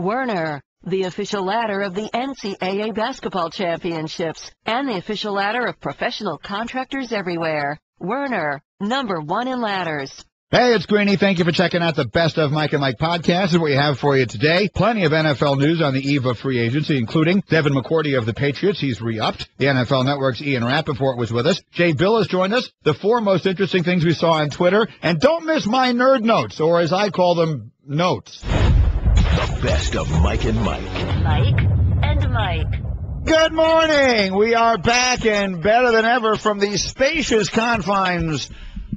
Werner, the official ladder of the NCAA basketball championships and the official ladder of professional contractors everywhere. Werner, #1 in ladders. Hey, it's Greeny. Thank you for checking out the Best of Mike and Mike podcast. This is what we have for you today. Plenty of NFL news on the eve of free agency, including Devin McCourty of the Patriots. He's re-upped. The NFL Network's Ian Rapoport was with us. Jay Bilas joined us. The 4 most interesting things we saw on Twitter. And don't miss my nerd notes, or as I call them, notes. The Best of Mike and Mike. Mike and Mike. Good morning. We are back and better than ever from the spacious confines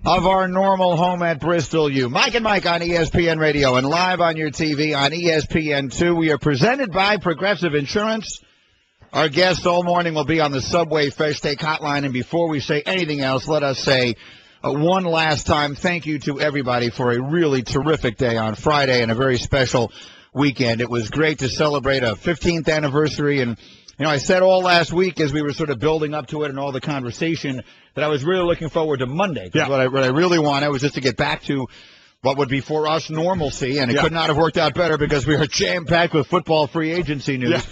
of our normal home at Bristol U. Mike and Mike on ESPN Radio and live on your TV on ESPN2. We are presented by Progressive Insurance. Our guest all morning will be on the Subway Fresh Take Hotline. And before we say anything else, let us say one last time thank you to everybody for a really terrific day on Friday and a very special weekend. It was great to celebrate a 15th anniversary. And, you know, I said all last week as we were sort of building up to it and all the conversation that I was really looking forward to Monday. Yeah. What I really wanted was just to get back to what would be for us normalcy, and it could not have worked out better because we are jam-packed with football free agency news,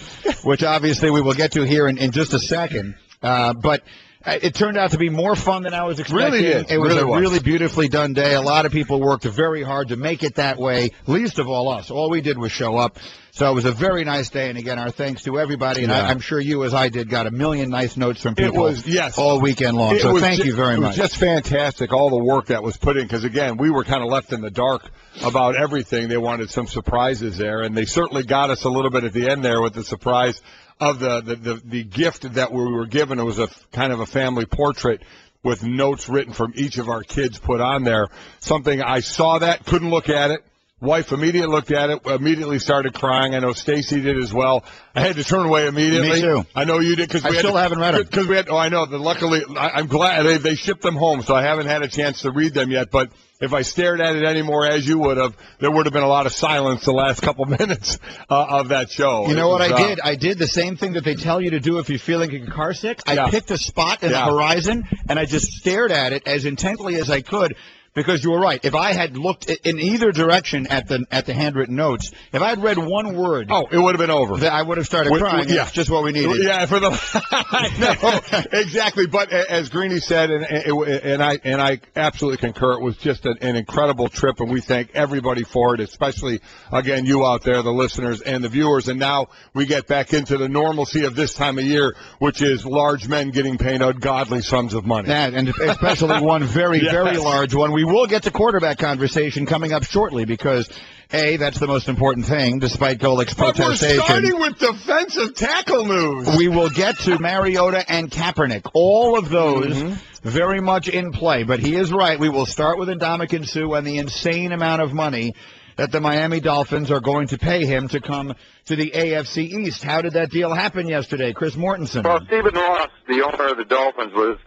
which obviously we will get to here in just a second. But it turned out to be more fun than I was expecting. It was a really beautifully done day. A lot of people worked very hard to make it that way, least of all us. All we did was show up. So it was a very nice day, and again, our thanks to everybody. And I'm sure you, as I did, got a million nice notes from people all weekend long. So thank you very much. It was just fantastic, all the work that was put in, because, again, we were kind of left in the dark about everything. They wanted some surprises there, and they certainly got us a little bit at the end there with the surprise of the gift that we were given. It was a kind of a family portrait with notes written from each of our kids put on there. Something I saw that, couldn't look at it. Wife immediately looked at it, immediately started crying. I know Stacy did as well. I had to turn away immediately. Me too. I know you did, because I still haven't read them. Because we had. Oh, I know. Luckily, I'm glad they shipped them home, so I haven't had a chance to read them yet. But if I stared at it anymore as you would have, there would have been a lot of silence the last couple minutes of that show. You know what I did? I did the same thing that they tell you to do if you're feeling car sick. I picked a spot in the horizon, and I just stared at it as intently as I could. Because you were right. If I had looked in either direction at the handwritten notes, if I had read one word, it would have been over. I would have started crying. Yeah, that's just what we needed. Yeah, I know exactly. But as Greeny said, and I absolutely concur. It was just an incredible trip, and we thank everybody for it, especially again you out there, the listeners and the viewers. And now we get back into the normalcy of this time of year, which is large men getting paid ungodly sums of money. That, and especially one very large one. We will get to quarterback conversation coming up shortly because, A, that's the most important thing, despite Golic's protestation. We're starting with defensive tackle news. We will get to Mariota and Kaepernick. All of those very much in play. But he is right. We will start with Ndamukong Suh and the insane amount of money that the Miami Dolphins are going to pay him to come to the AFC East. How did that deal happen yesterday? Chris Mortensen. Well, Stephen Ross, the owner of the Dolphins, was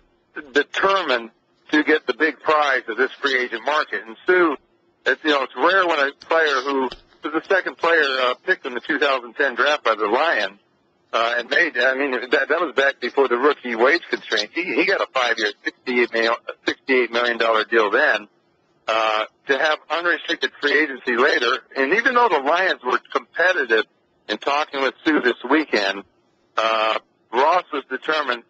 determined to get the big prize of this free agent market. And Sue, it's rare when a player who was the second player picked in the 2010 draft by the Lions and that was back before the rookie wage constraint. He got a 5-year, $68 million deal then. To have unrestricted free agency later, and even though the Lions were competitive in talking with Sue this weekend, Ross was determined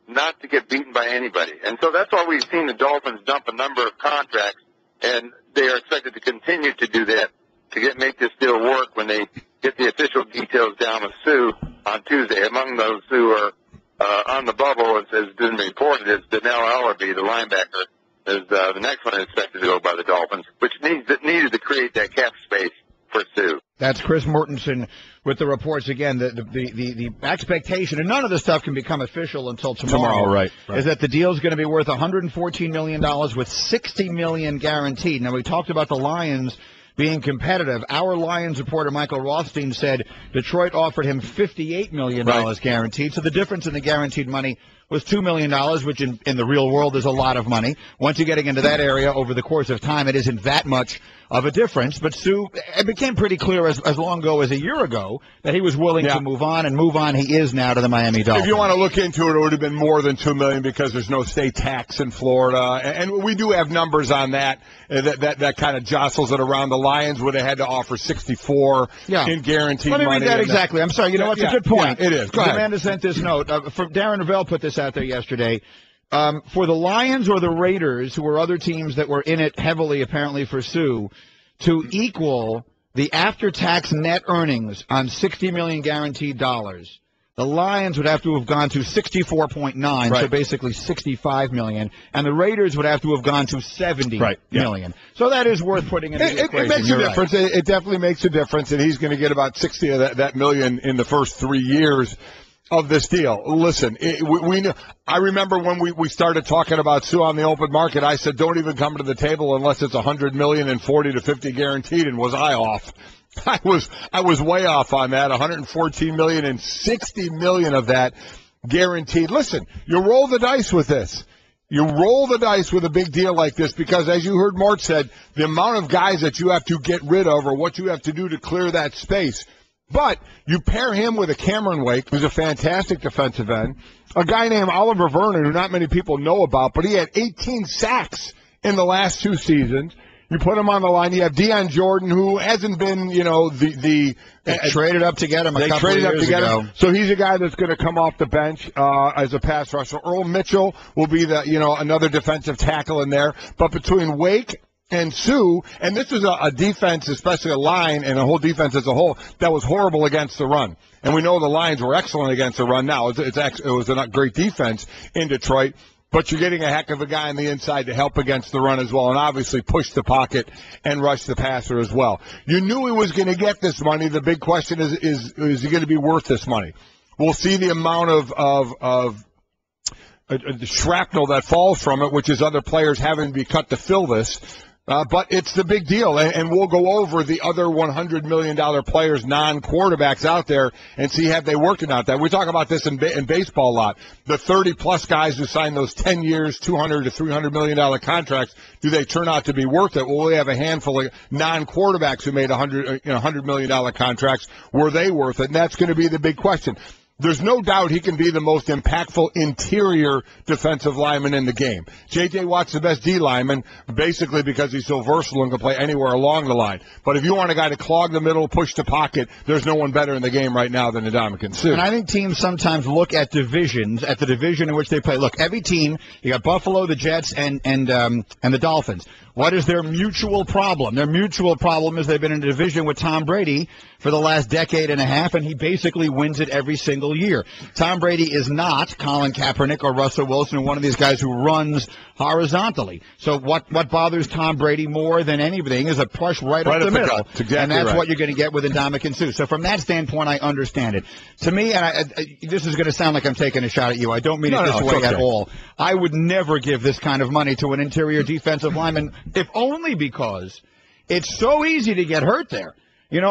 not to get beaten by anybody. And so that's why we've seen the Dolphins dump a number of contracts, and they are expected to continue to do that to make this deal work when they get the official details down with Sue on Tuesday. Among those who are on the bubble, as has been reported, is Donnell Ellerbe, the linebacker, is the next one is expected to go by the Dolphins, which needed to create that cap space for Sue. That's Chris Mortensen with the reports. Again, the expectation, and none of this stuff can become official until tomorrow, right. Is that the deal is going to be worth $114 million with $60 million guaranteed. Now, we talked about the Lions being competitive. Our Lions reporter, Michael Rothstein, said Detroit offered him $58 million guaranteed. So the difference in the guaranteed money was $2 million, which in the real world is a lot of money. Once you're getting into that area over the course of time, it isn't that much of a difference. But Sue, it became pretty clear as long ago as a year ago that he was willing to move on, and move on he is now to the Miami Dolphins. If you want to look into it, it would have been more than $2 million because there's no state tax in Florida, and we do have numbers on that. That kind of jostles it around. The Lions would have had to offer 64 in guaranteed money. Let me read that exactly. I'm sorry. You know what's a good point. Yeah, it is. Go ahead. Amanda sent this note. Darren Ravel put this out there yesterday. For the Lions or the Raiders, who were other teams that were in it heavily, apparently, for Sue, to equal the after-tax net earnings on $60 million guaranteed dollars, the Lions would have to have gone to 64.9, so basically $65 million, and the Raiders would have to have gone to $70 million. So that is worth putting in the equation. It makes a difference. It definitely makes a difference, and he's going to get about 60 of that million in the first 3 years of this deal. Listen, we knew. I remember when we started talking about Sue on the open market, I said, don't even come to the table unless it's $100 million and 40 to 50 guaranteed, and was I off? I was way off on that. $114 million and $60 million of that guaranteed. Listen, you roll the dice with this. You roll the dice with a big deal like this because, as you heard Mort said, the amount of guys that you have to get rid of or what you have to do to clear that space. But you pair him with a Cameron Wake, who's a fantastic defensive end, a guy named Oliver Vernon, who not many people know about, but he had 18 sacks in the last 2 seasons. You put him on the line. You have Deion Jordan, who hasn't been, they traded up to get him a couple of years ago. So he's a guy that's going to come off the bench as a pass rusher. Earl Mitchell will be another defensive tackle in there. But between Wake and Sue, and this was a defense, especially a line and a whole defense as a whole, that was horrible against the run. And we know the Lions were excellent against the run now. It was a great defense in Detroit. But you're getting a heck of a guy on the inside to help against the run as well, and obviously push the pocket and rush the passer as well. You knew he was going to get this money. The big question is he going to be worth this money? We'll see the amount of shrapnel that falls from it, which is other players having to be cut to fill this. But it's the big deal, and we'll go over the other $100 million players, non-quarterbacks out there, and see have they worked or not. That we talk about this in baseball a lot. The 30-plus guys who sign those 10 years, $200 to $300 million contracts, do they turn out to be worth it? Well, we have a handful of non-quarterbacks who made $100 million contracts. Were they worth it? And that's going to be the big question. There's no doubt he can be the most impactful interior defensive lineman in the game. J.J. Watt's the best D lineman, basically because he's so versatile and can play anywhere along the line. But if you want a guy to clog the middle, push the pocket, there's no one better in the game right now than Ndamukong Suh. And I think teams sometimes look at divisions, at the division in which they play. Look, every team, you got Buffalo, the Jets, and the Dolphins. What is their mutual problem? Their mutual problem is they've been in a division with Tom Brady for the last decade and a half, and he basically wins it every single year. Tom Brady is not Colin Kaepernick or Russell Wilson, one of these guys who runs horizontally. So what bothers Tom Brady more than anything is a push right up the middle. That's exactly and that's right. what you're going to get with Ndamukong Suh. So from that standpoint, I understand it. To me, and this is going to sound like I'm taking a shot at you. I don't mean it this way at all. I would never give this kind of money to an interior defensive lineman, if only because it's so easy to get hurt there. You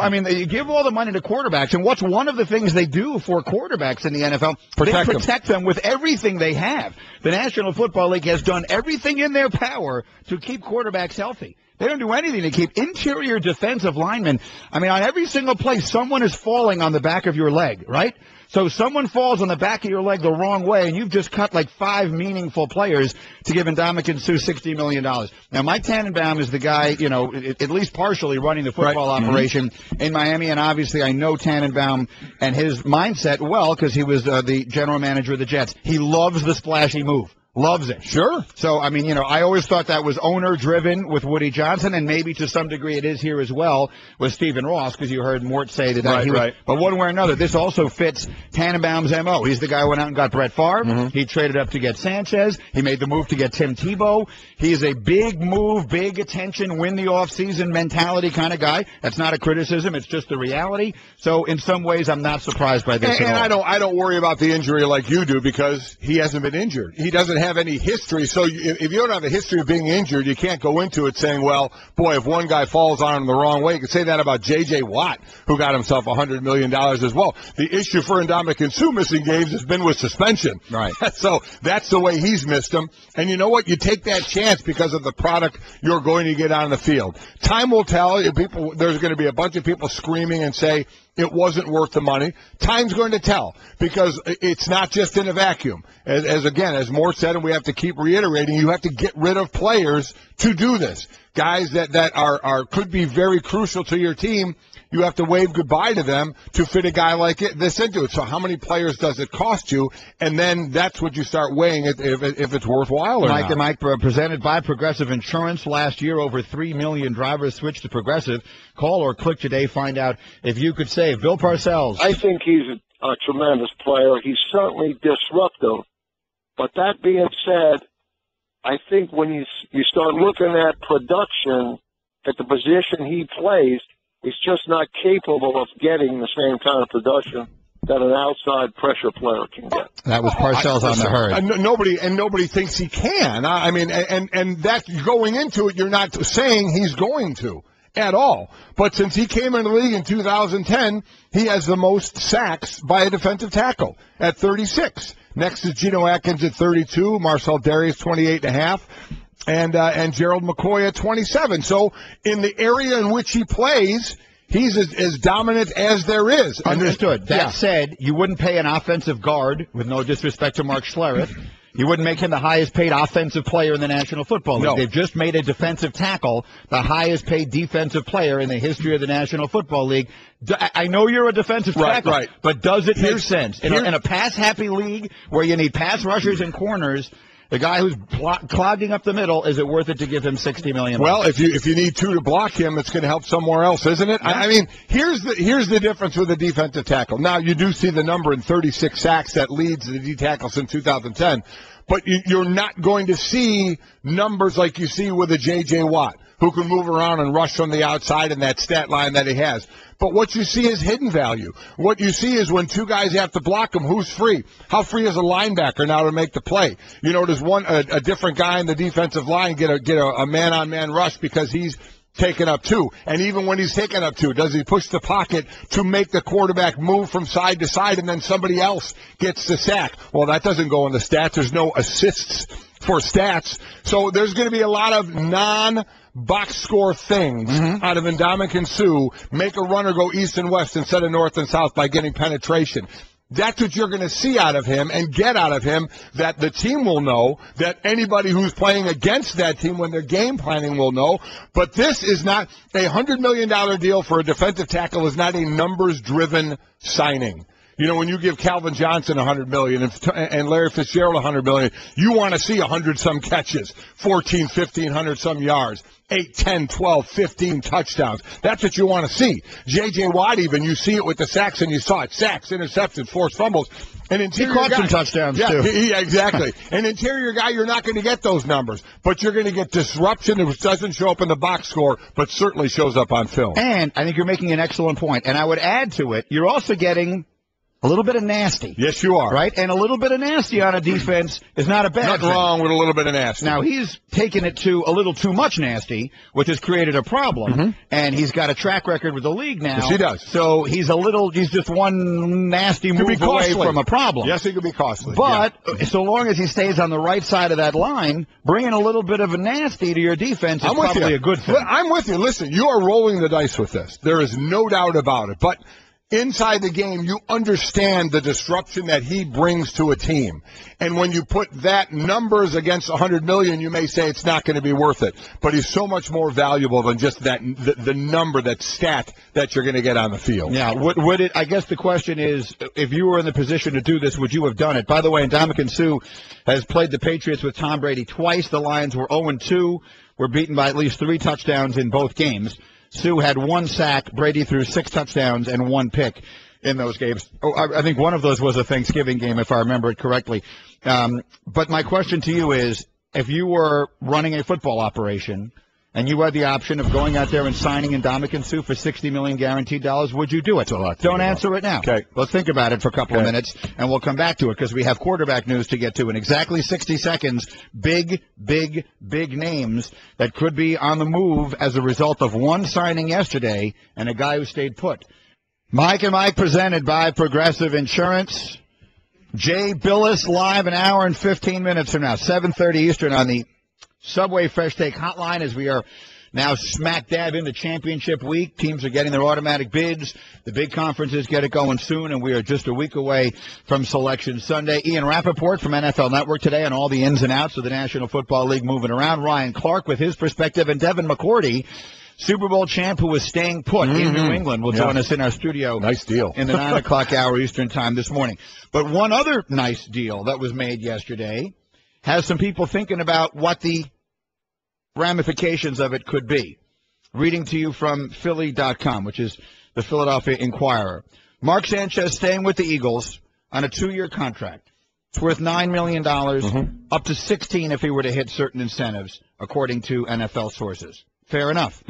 give all the money to quarterbacks, and what's one of the things they do for quarterbacks in the NFL? They protect them with everything they have. The National Football League has done everything in their power to keep quarterbacks healthy. They don't do anything to keep interior defensive linemen. On every single play, someone is falling on the back of your leg, right? So someone falls on the back of your leg the wrong way, and you've just cut like 5 meaningful players to give Ndamukong Suh $60 million. Now, Mike Tannenbaum is the guy, at least partially running the football operation in Miami, and obviously I know Tannenbaum and his mindset well because he was the general manager of the Jets. He loves the splashy move. Loves it. Sure. So, I always thought that was owner-driven with Woody Johnson, and maybe to some degree it is here as well with Stephen Ross, because you heard Mort say that. Right. But one way or another, this also fits Tannenbaum's M.O. He's the guy who went out and got Brett Favre. He traded up to get Sanchez. He made the move to get Tim Tebow. He is a big move, big attention, win the offseason mentality kind of guy. That's not a criticism. It's just the reality. So, in some ways, I'm not surprised by this at all. And I don't worry about the injury like you do because he hasn't been injured. He doesn't have any history. So if you don't have a history of being injured, you can't go into it saying, well, boy, if one guy falls on him the wrong way, you could say that about J.J. Watt, who got himself $100 million as well. The issue for Ndamukong Suh missing games has been with suspension. Right. So that's the way he's missed them. And you know what? You take that chance because of the product you're going to get on the field. Time will tell. There's going to be a bunch of people screaming and say it wasn't worth the money. Time's going to tell, because it's not just in a vacuum. As Mort said, and we have to keep reiterating, you have to get rid of players to do this. Guys that are could be very crucial to your team. You have to wave goodbye to them to fit a guy like this into it. So how many players does it cost you? And then that's what you start weighing if it's worthwhile or Mike not. and Mike, presented by Progressive Insurance. Last year, over 3 million drivers switched to Progressive. Call or click today. Find out if you could save. Bill Parcells. I think he's a tremendous player. He's certainly disruptive. But that being said, I think when you start looking at production at the position he plays, he's just not capable of getting the same kind of production that an outside pressure player can get. That was Parcells on the herd. Nobody thinks he can. I mean, and that going into it, you're not saying he's going to at all. But since he came into the league in 2010, he has the most sacks by a defensive tackle at 36. Next is Geno Atkins at 32, Marcel Darius 28.5. And Gerald McCoy at 27. So in the area in which he plays, he's as dominant as there is. Understood. That said, you wouldn't pay an offensive guard, with no disrespect to Mark Schlereth. You wouldn't make him the highest paid offensive player in the National Football League. No. They've just made a defensive tackle the highest paid defensive player in the history of the National Football League. I know you're a defensive tackle, right. But does it make sense? In a pass-happy league where you need pass rushers and corners, the guy who's clogging up the middle, is it worth it to give him $60 million? Well, if you need two to block him, it's going to help somewhere else, isn't it? Yeah. I mean, here's the difference with a defensive tackle. Now, you do see the number in 36 sacks that leads the D tackles in 2010, but you're not going to see numbers like you see with a J.J. Watt, who can move around and rush from the outside in that stat line that he has. But what you see is hidden value. What you see is when two guys have to block him, who's free? How free is a linebacker now to make the play? You know, does a different guy in the defensive line get a man-on-man rush because he's taken up two? And even when he's taken up two, does he push the pocket to make the quarterback move from side to side and then somebody else gets the sack? Well, that doesn't go in the stats. There's no assists for stats. So there's going to be a lot of non-box score things out of Ndamukong Suh. Make a runner go east and west instead of north and south by getting penetration. That's what you're going to see out of him and get out of him, that the team will know, that anybody who's playing against that team when they're game planning will know. But this is not a $100 million deal for a defensive tackle, is not a numbers-driven signing. You know, when you give Calvin Johnson $100 million and Larry Fitzgerald $100 million, you want to see 100-some catches, 1,500-some yards, 8, 10, 12, 15 touchdowns. That's what you want to see. J.J. Watt, even, you see it with the sacks, and you saw it. Sacks, interceptions, forced fumbles. An interior he caught guy, some touchdowns, too. Yeah, exactly. An interior guy, you're not going to get those numbers. But you're going to get disruption, which doesn't show up in the box score, but certainly shows up on film. And I think you're making an excellent point. And I would add to it, you're also getting a little bit of nasty. Yes, you are. Right? And a little bit of nasty on a defense is not a bad Nothing thing. wrong with a little bit of nasty. Now, he's taken it to a little too much nasty, which has created a problem. And he's got a track record with the league now. Yes, he does. So he's just one nasty move away from a problem. Yes, he could be costly. But so long as he stays on the right side of that line, bringing a little bit of a nasty to your defense is probably a good thing. I'm with you. Listen, you are rolling the dice with this. There is no doubt about it. But inside the game, you understand the disruption that he brings to a team. And when you put that numbers against $100 million, you may say it's not going to be worth it. But he's so much more valuable than just that the number, that stat that you're going to get on the field. Yeah, would it? I guess the question is, if you were in the position to do this, would you have done it? By the way, Ndamukong Suh has played the Patriots with Tom Brady twice. The Lions were 0-2, were beaten by at least 3 touchdowns in both games. Suh had 1 sack. Brady threw 6 touchdowns and 1 pick in those games. I think one of those was a Thanksgiving game, if I remember it correctly. But my question to you is, if you were running a football operation and you had the option of going out there and signing Ndamukong Suh for $60 million guaranteed dollars, would you do it? Don't answer it now. Okay. Let's think about it for a couple of minutes, and we'll come back to it because we have quarterback news to get to in exactly 60 seconds. Big names that could be on the move as a result of one signing yesterday and a guy who stayed put. Mike and Mike presented by Progressive Insurance. Jay Bilas live an hour and 15 minutes from now, 7:30 Eastern on the Subway Fresh Take Hotline, as we are now smack dab into championship week. Teams are getting their automatic bids. The big conferences get it going soon, and we are just a week away from Selection Sunday. Ian Rapoport from NFL Network today on all the ins and outs of the National Football League moving around. Ryan Clark with his perspective, and Devin McCourty, Super Bowl champ who was staying put in New England, will join us in our studio. Nice deal. In the 9 o'clock hour Eastern time this morning. But one other nice deal that was made yesterday has some people thinking about what the ramifications of it could be. Reading to you from Philly.com, which is the Philadelphia Inquirer. Mark Sanchez staying with the Eagles on a 2-year contract. It's worth $9 million, up to 16 if he were to hit certain incentives, according to NFL sources. Fair enough.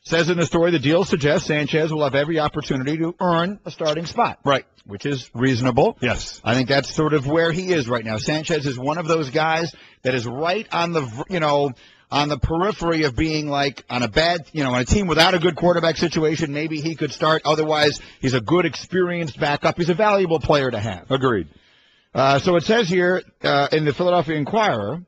Says in the story, the deal suggests Sanchez will have every opportunity to earn a starting spot. Right. Which is reasonable. Yes. I think that's sort of where he is right now. Sanchez is one of those guys that is right on the, on the periphery of being like on a bad, on a team without a good quarterback situation. Maybe he could start. Otherwise, he's a good, experienced backup. He's a valuable player to have. Agreed. So it says here in the Philadelphia Inquirer,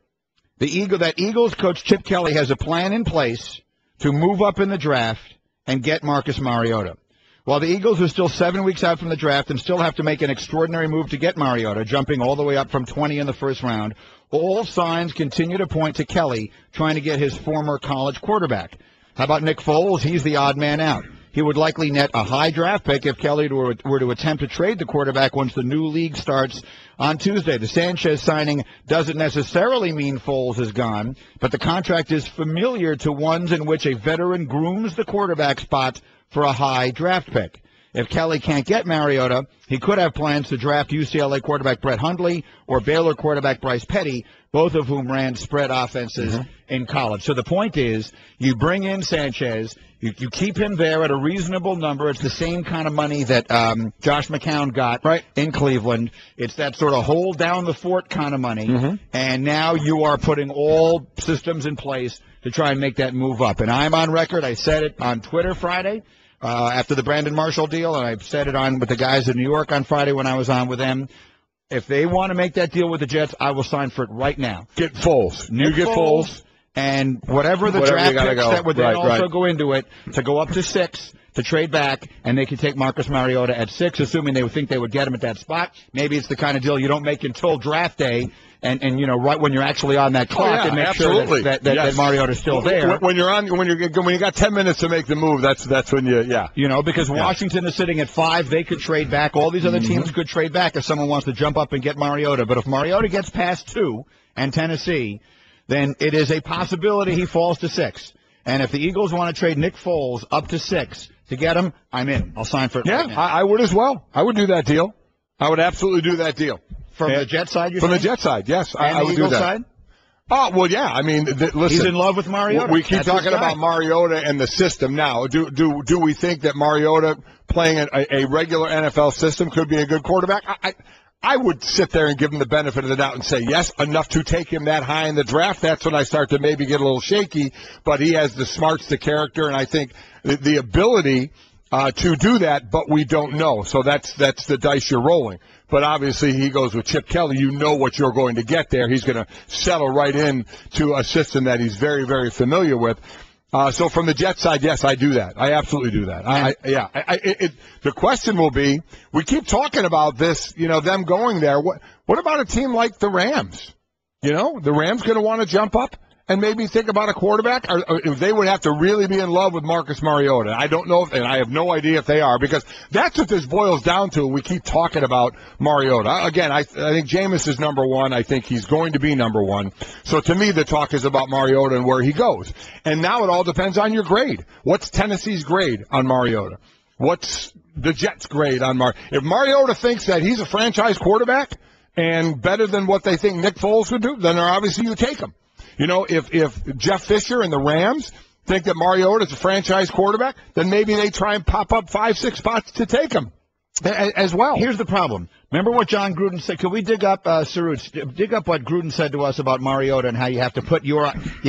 that Eagles coach Chip Kelly has a plan in place to move up in the draft and get Marcus Mariota. While the Eagles are still 7 weeks out from the draft and still have to make an extraordinary move to get Mariota, jumping all the way up from 20 in the first round, all signs continue to point to Kelly trying to get his former college quarterback. How about Nick Foles? He's the odd man out. He would likely net a high draft pick if Kelly were to attempt to trade the quarterback once the new league starts on Tuesday. The Sanchez signing doesn't necessarily mean Foles is gone, but the contract is familiar to ones in which a veteran grooms the quarterback spot for a high draft pick. If Kelly can't get Mariota, he could have plans to draft UCLA quarterback Brett Hundley or Baylor quarterback Bryce Petty, both of whom ran spread offenses in college. So the point is, you bring in Sanchez, you keep him there at a reasonable number. It's the same kind of money that Josh McCown got in Cleveland. It's that sort of hold down the fort kind of money. And now you are putting all systems in place to try and make that move up. And I'm on record. I said it on Twitter Friday. After the Brandon Marshall deal, and I said it on with the guys in New York on Friday when I was on with them. If they want to make that deal with the Jets, I will sign for it right now. Get Foles. You get Foles, and whatever the draft picks that would then also go into it, to go up to 6, to trade back, and they can take Marcus Mariota at 6, assuming they would think they would get him at that spot.Maybe it's the kind of deal you don't make until draft day, and right when you're actually on that clock, and make sure that Mariota's still there. When you got 10 minutes to make the move, that's when because Washington is sitting at 5, they could trade back. All these other teams could trade back if someone wants to jump up and get Mariota. But if Mariota gets past 2 and Tennessee, then it is a possibility he falls to 6. And if the Eagles want to trade Nick Foles up to 6 to get him, I'm in. I'll sign for it. Yeah, right now. I would as well. I would do that deal. I would absolutely do that deal. From the Jet side, From the Jet side, yes. I would do that. Side? Oh, well, yeah. I mean, listen. He's in love with Mariota. We keep talking about Mariota and the system now. Do we think that Mariota playing a regular NFL system could be a good quarterback? I would sit there and give him the benefit of the doubt and say, yes, enough to take him that high in the draft. That's when I start to maybe get a little shaky. But he has the smarts, the character, and I think the ability to do that, but we don't know. So that's the dice you're rolling. But obviously he goes with Chip Kelly. You know what you're going to get there. He's going to settle right in to a system that he's very, very familiar with. So from the Jet side, yes, I do that. I absolutely do that. The question will be, we keep talking about this, them going there. What about a team like the Rams? The Rams going to want to jump up and maybe think about a quarterback? Or if they would have to really be in love with Marcus Mariota. I don't know, and I have no idea if they are, because that's what this boils down to. We keep talking about Mariota. Again, I think Jameis is number 1. I think he's going to be number 1. So to me, the talk is about Mariota and where he goes. And now it all depends on your grade. What's Tennessee's grade on Mariota? What's the Jets' grade on Mariota? If Mariota thinks that he's a franchise quarterback and better than what they think Nick Foles would do, then obviously you take him. If Jeff Fisher and the Rams think that Mariota's a franchise quarterback, then maybe they try and pop up 5-6 spots to take him as well. Here's the problem. Remember what John Gruden said? Could we dig up, Saruch, dig up what Gruden said to us about Mariota and how you have to put you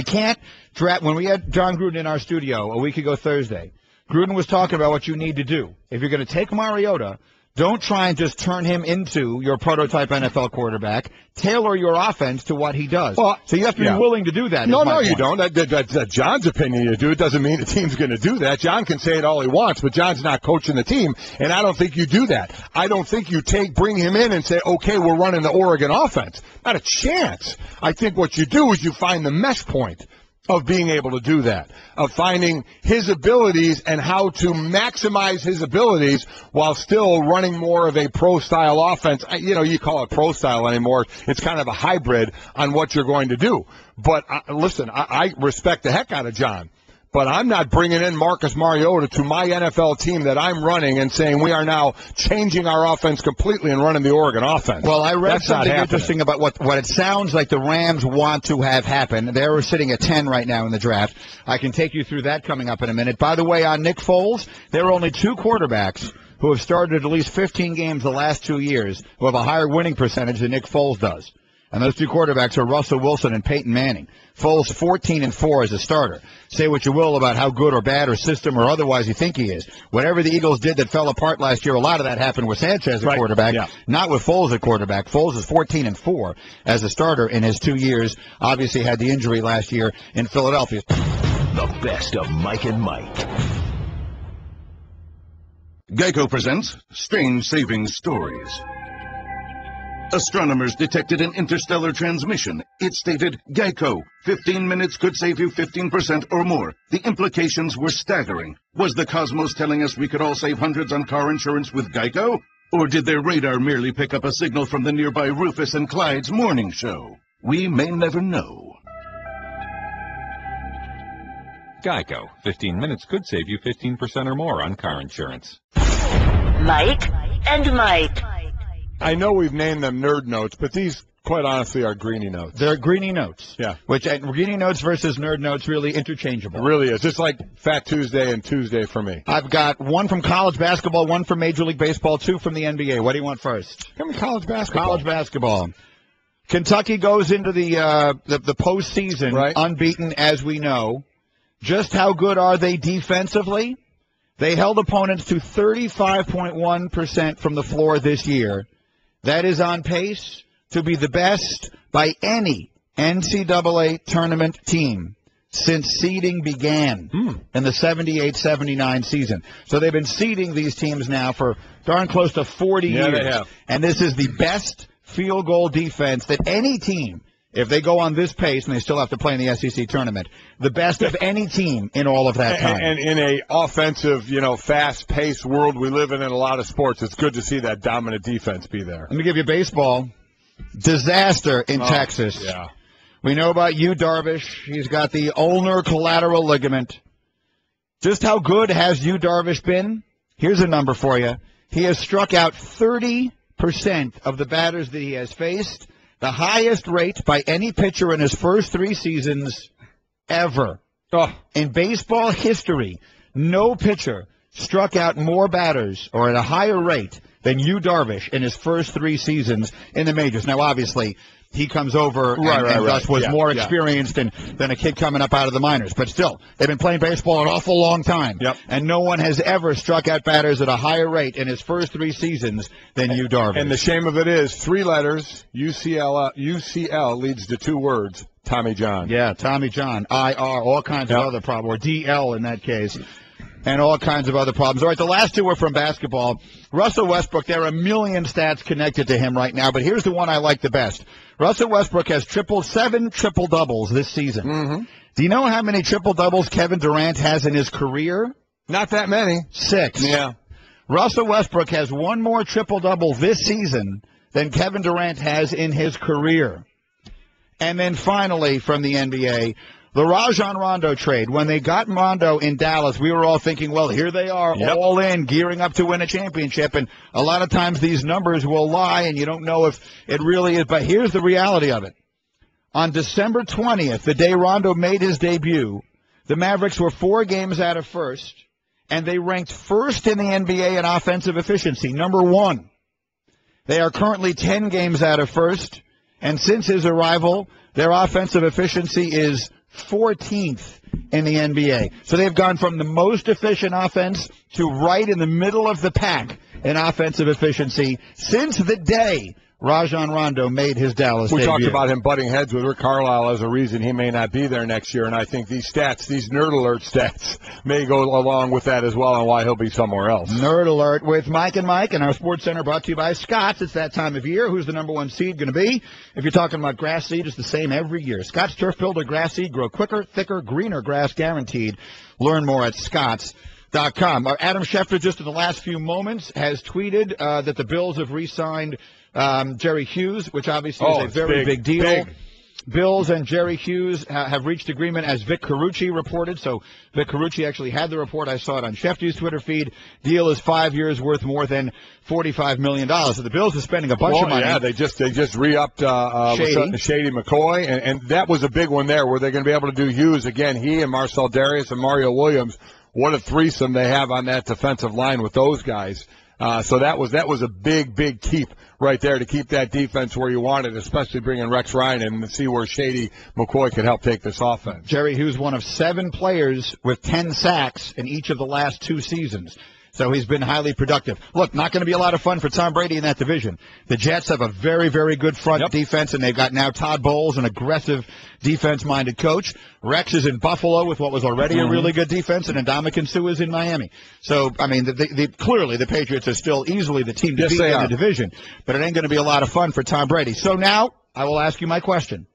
can't draft. When we had John Gruden in our studio a week ago Thursday, Gruden was talking about what you need to do. If you're going to take Mariota, don't try and just turn him into your prototype NFL quarterback. Tailor your offense to what he does. Well, so you have to be willing to do that. No, you don't. That's John's opinion you do. It doesn't mean the team's going to do that. John can say it all he wants, but John's not coaching the team, and I don't think you do that. I don't think you bring him in and say, okay, we're running the Oregon offense. Not a chance. I think what you do is you find the mesh point of being able to do that, of finding his abilities and how to maximize his abilities while still running more of a pro-style offense. You call it pro-style anymore. It's kind of a hybrid on what you're going to do. But listen, I respect the heck out of John. But I'm not bringing in Marcus Mariota to my NFL team that I'm running and saying we are now changing our offense completely and running the Oregon offense. Well, I read something interesting about what it sounds like the Rams want to have happen. They're sitting at 10 right now in the draft. I can take you through that coming up in a minute. By the way, on Nick Foles, there are only 2 quarterbacks who have started at least 15 games the last 2 years who have a higher winning percentage than Nick Foles does. And those 2 quarterbacks are Russell Wilson and Peyton Manning. Foles 14-4 as a starter. Say what you will about how good or bad or system or otherwise you think he is. Whatever the Eagles did that fell apart last year, a lot of that happened with Sanchez at quarterback, not with Foles at quarterback. Foles is 14-4 as a starter in his 2 years. Obviously had the injury last year in Philadelphia. The best of Mike and Mike. Geico presents Strange Savings Stories. Astronomers detected an interstellar transmission. It stated, Geico, 15 minutes could save you 15% or more. The implications were staggering. Was the cosmos telling us we could all save hundreds on car insurance with Geico? Or did their radar merely pick up a signal from the nearby Rufus and Clyde's morning show? We may never know. Geico, 15 minutes could save you 15% or more on car insurance. Mike and Mike. I know we've named them Nerd Notes, but these, quite honestly, are Greenie Notes. They're Greenie Notes. Yeah. Which Greenie Notes versus Nerd Notes really interchangeable. It really is. Just like Fat Tuesday and Tuesday for me. I've got 1 from college basketball, 1 from Major League Baseball, 2 from the NBA. What do you want first? Give me college basketball. College basketball. Kentucky goes into the postseason unbeaten, as we know. Just how good are they defensively? They held opponents to 35.1% from the floor this year. That is on pace to be the best by any NCAA tournament team since seeding began in the 78-79 season. So they've been seeding these teams now for darn close to 40 years. They have. And this is the best field goal defense that any team, if they go on this pace and they still have to play in the SEC tournament, the best of any team in all of that time. And in a offensive, fast-paced world we live in a lot of sports, it's good to see that dominant defense be there. Let me give you baseball. Disaster in Texas. Yeah. We know about Yu Darvish. He's got the ulnar collateral ligament. Just how good has Yu Darvish been? Here's a number for you. He has struck out 30% of the batters that he has faced. The highest rate by any pitcher in his first 3 seasons ever. In baseball history, no pitcher struck out more batters or at a higher rate than Yu Darvish in his first 3 seasons in the majors. Now, obviously, he comes over and thus was more experienced than a kid coming up out of the minors. But still, they've been playing baseball an awful long time. And no one has ever struck out batters at a higher rate in his first 3 seasons than Yu Darvish. And the shame of it is 3 letters, UCL leads to 2 words, Tommy John. Yeah, Tommy John, IR, all kinds of other problems, or DL in that case. And all kinds of other problems. All right, the last 2 were from basketball. Russell Westbrook, there are a million stats connected to him right now, but here's the one I like the best. Russell Westbrook has 7 triple-doubles this season. Do you know how many triple-doubles Kevin Durant has in his career? Not that many. 6. Yeah. Russell Westbrook has 1 more triple-double this season than Kevin Durant has in his career. And then finally, from the NBA, the Rajon Rondo trade. When they got Rondo in Dallas, we were all thinking, well, here they are, all in, gearing up to win a championship. And a lot of times these numbers will lie, and you don't know if it really is. But here's the reality of it. On December 20th, the day Rondo made his debut, the Mavericks were 4 games out of first, and they ranked first in the NBA in offensive efficiency, number 1. They are currently 10 games out of first, and since his arrival, their offensive efficiency is 14th in the NBA. So they've gone from the most efficient offense to right in the middle of the pack in offensive efficiency since the day Rajon Rondo made his Dallas debut. We talked about him butting heads with Rick Carlisle as a reason he may not be there next year, and I think these stats, these Nerd Alert stats, may go along with that as well and why he'll be somewhere else. Nerd Alert with Mike and Mike, and our Sports Center brought to you by Scott's. It's that time of year. Who's the number 1 seed going to be? If you're talking about grass seed, it's the same every year. Scott's Turf Builder grass seed, grow quicker, thicker, greener grass guaranteed. Learn more at Scotts.com. Adam Schefter, just in the last few moments, has tweeted that the Bills have re-signed Jerry Hughes, which obviously is a very big deal. Big. Bills and Jerry Hughes have reached agreement, as Vic Carucci reported. So Vic Carucci actually had the report. I saw it on Schefter's Twitter feed. Deal is 5 years, worth more than $45 million. So the Bills are spending a bunch of money. Yeah, they just re-upped Shady McCoy, and that was a big one there, where they're going to be able to do Hughes again. He and Marcel Darius and Mario Williams. What a threesome they have on that defensive line with those guys. So that was a big keep right there to keep that defense where you want it, especially bringing Rex Ryan in and see where Shady McCoy could help take this offense. Jerry Hughes, one of 7 players with 10 sacks in each of the last 2 seasons. So he's been highly productive. Look, not going to be a lot of fun for Tom Brady in that division. The Jets have a very, very good front defense, and they've got now Todd Bowles, an aggressive defense-minded coach. Rex is in Buffalo with what was already a really good defense, and Ndamukong Suh is in Miami. So, I mean, clearly the Patriots are still easily the team to beat in the division, but it ain't going to be a lot of fun for Tom Brady. So now I will ask you my question.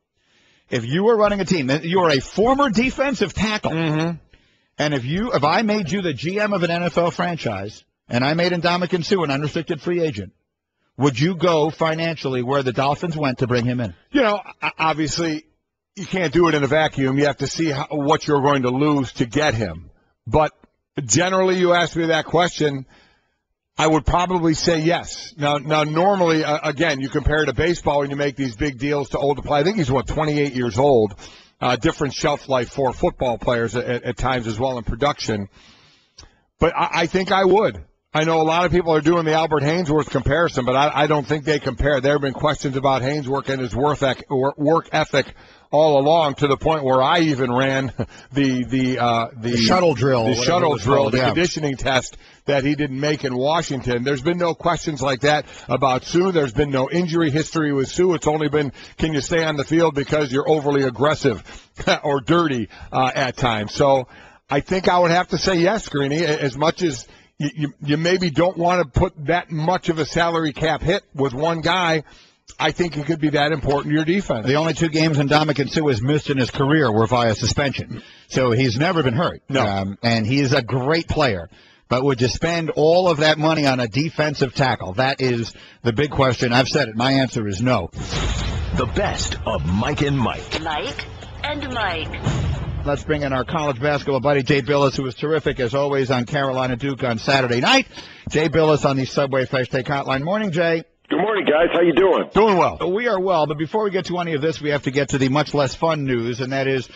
If you were running a team, you are a former defensive tackle, and if I made you the GM of an NFL franchise, and I made Ndamukong Suh an unrestricted free agent, would you go financially where the Dolphins went to bring him in? You know, obviously, you can't do it in a vacuum. You have to see what you're going to lose to get him. But generally, you ask me that question, I would probably say yes. Now, normally, again, you compare it to baseball when you make these big deals to older players. I think he's, 28 years old. Different shelf life for football players at times as well in production. But I think I would. I know a lot of people are doing the Albert Haynesworth comparison, but I don't think they compare. There have been questions about Haynesworth and his work ethic all along, to the point where I even ran the shuttle drill, the conditioning test that he didn't make in Washington. There's been no questions like that about Suh. There's been no injury history with Suh. It's only been, can you stay on the field because you're overly aggressive or dirty at times. So I think I would have to say yes, Greeny, as much as you maybe don't want to put that much of a salary cap hit with one guy. I think it could be that important to your defense. The only 2 games Ndamukong Suh has missed in his career were via suspension. So he's never been hurt. No. And he is a great player. But would you spend all of that money on a defensive tackle? That is the big question. I've said it. My answer is no. The best of Mike and Mike. Mike and Mike. Let's bring in our college basketball buddy, Jay Bilas, who was terrific, as always, on Carolina Duke on Saturday night. Jay Bilas on the Subway Fresh Take Hotline. Morning, Jay. Good morning, guys. How you doing? Doing well. We are well, but before we get to any of this, we have to get to the much less fun news, and that is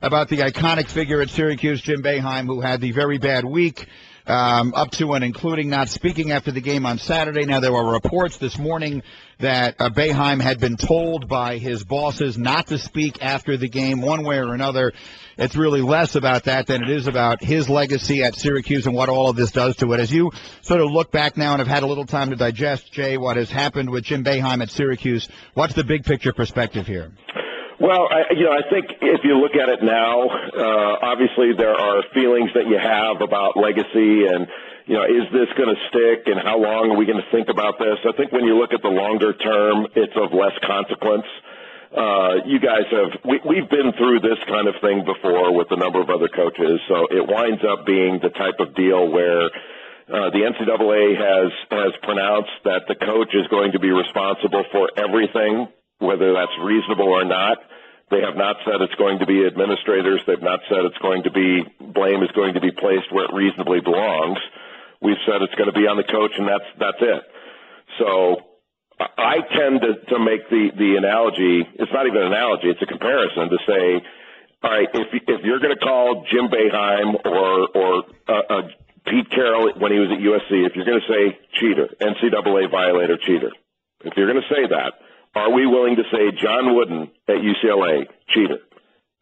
about the iconic figure at Syracuse, Jim Boeheim, who had the very bad week, up to and including not speaking after the game on Saturday. Now, there were reports this morning that Boeheim had been told by his bosses not to speak after the game one way or another. It's really less about that than it is about his legacy at Syracuse and what all of this does to it. As you sort of look back now and have had a little time to digest, Jay, what has happened with Jim Boeheim at Syracuse, what's the big picture perspective here? Well, I think if you look at it now, obviously there are feelings that you have about legacy and, is this going to stick and how long are we going to think about this? I think when you look at the longer term, it's of less consequence. You guys we've been through this kind of thing before with a number of other coaches, so it winds up being the type of deal where the NCAA has pronounced that the coach is going to be responsible for everything, whether that's reasonable or not. They have not said it's going to be administrators. They've not said it's going to be blame is going to be placed where it reasonably belongs. We've said it's going to be on the coach, and that's it. So I tend to make the analogy. It's not even an analogy. It's a comparison to say all right, if you're going to call Jim Boeheim or Pete Carroll when he was at USC, if you're going to say cheater, NCAA violator, cheater, if you're going to say that, are we willing to say John Wooden at UCLA, cheater?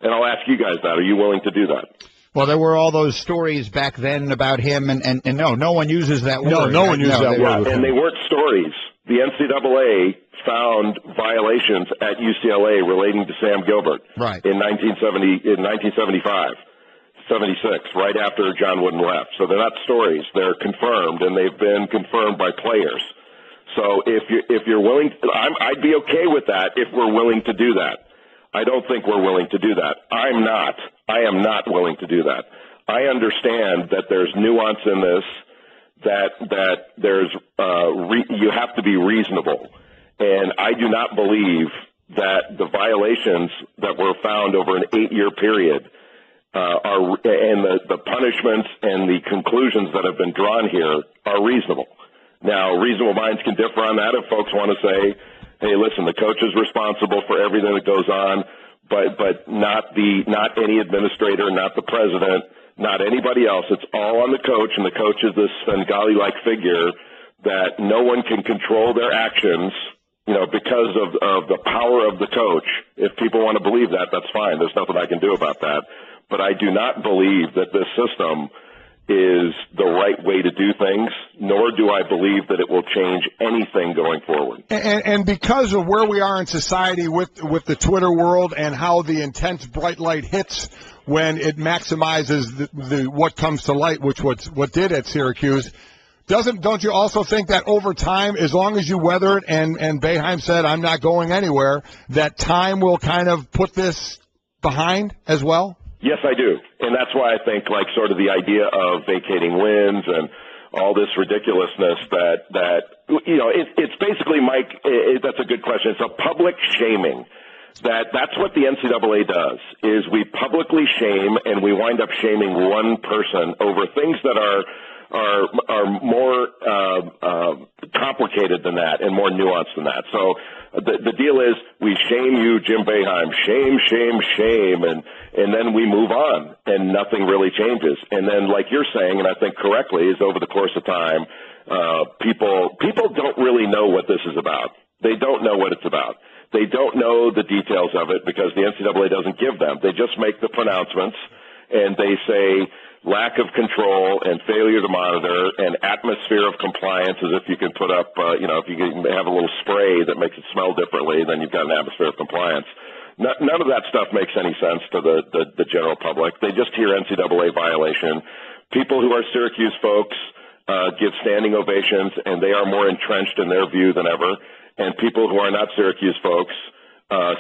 And I'll ask you guys that. Are you willing to do that? Well, there were all those stories back then about him, and no one uses that word. No one uses that word. And they weren't stories. The NCAA found violations at UCLA relating to Sam Gilbert in 1975, 76, right after John Wooden left. So they're not stories. They're confirmed, and they've been confirmed by players. So if you're willing, I'd be okay with that if we're willing to do that. I don't think we're willing to do that. I am not willing to do that. I understand that there's nuance in this, that there's you have to be reasonable, and I do not believe that the violations that were found over an 8-year period and the punishments and the conclusions that have been drawn here are reasonable. Now, reasonable minds can differ on that if folks want to say, hey, listen, the coach is responsible for everything that goes on, but not any administrator, not the president, not anybody else. It's all on the coach, and the coach is this Svengali-like figure that no one can control their actions, because of the power of the coach. If people want to believe that, that's fine. There's nothing I can do about that. But I do not believe that this system is the right way to do things, nor do I believe that it will change anything going forward. And because of where we are in society with the Twitter world and how the intense bright light hits when it maximizes the what comes to light, which what did at Syracuse, don't you also think that over time, as long as you weather it, and Boeheim said, I'm not going anywhere, that time will kind of put this behind as well? Yes, I do. And that's why I think sort of the idea of vacating wins and all this ridiculousness it's basically, Mike, that's a good question. It's a public shaming. That's what the NCAA does, is we publicly shame, and we wind up shaming one person over things that are more complicated than that and more nuanced than that. So the deal is we shame you, Jim Boeheim, shame, shame, shame, and then we move on, and nothing really changes. And then, like you're saying, and I think correctly, is over the course of time, people don't really know what this is about. They don't know what it's about. They don't know the details of it because the NCAA doesn't give them. They just make the pronouncements, and they say lack of control and failure to monitor and atmosphere of compliance, as if you can put up, if you can have a little spray that makes it smell differently, then you've got an atmosphere of compliance. None of that stuff makes any sense to the general public. They just hear NCAA violation. People who are Syracuse folks give standing ovations, and they are more entrenched in their view than ever. And people who are not Syracuse folks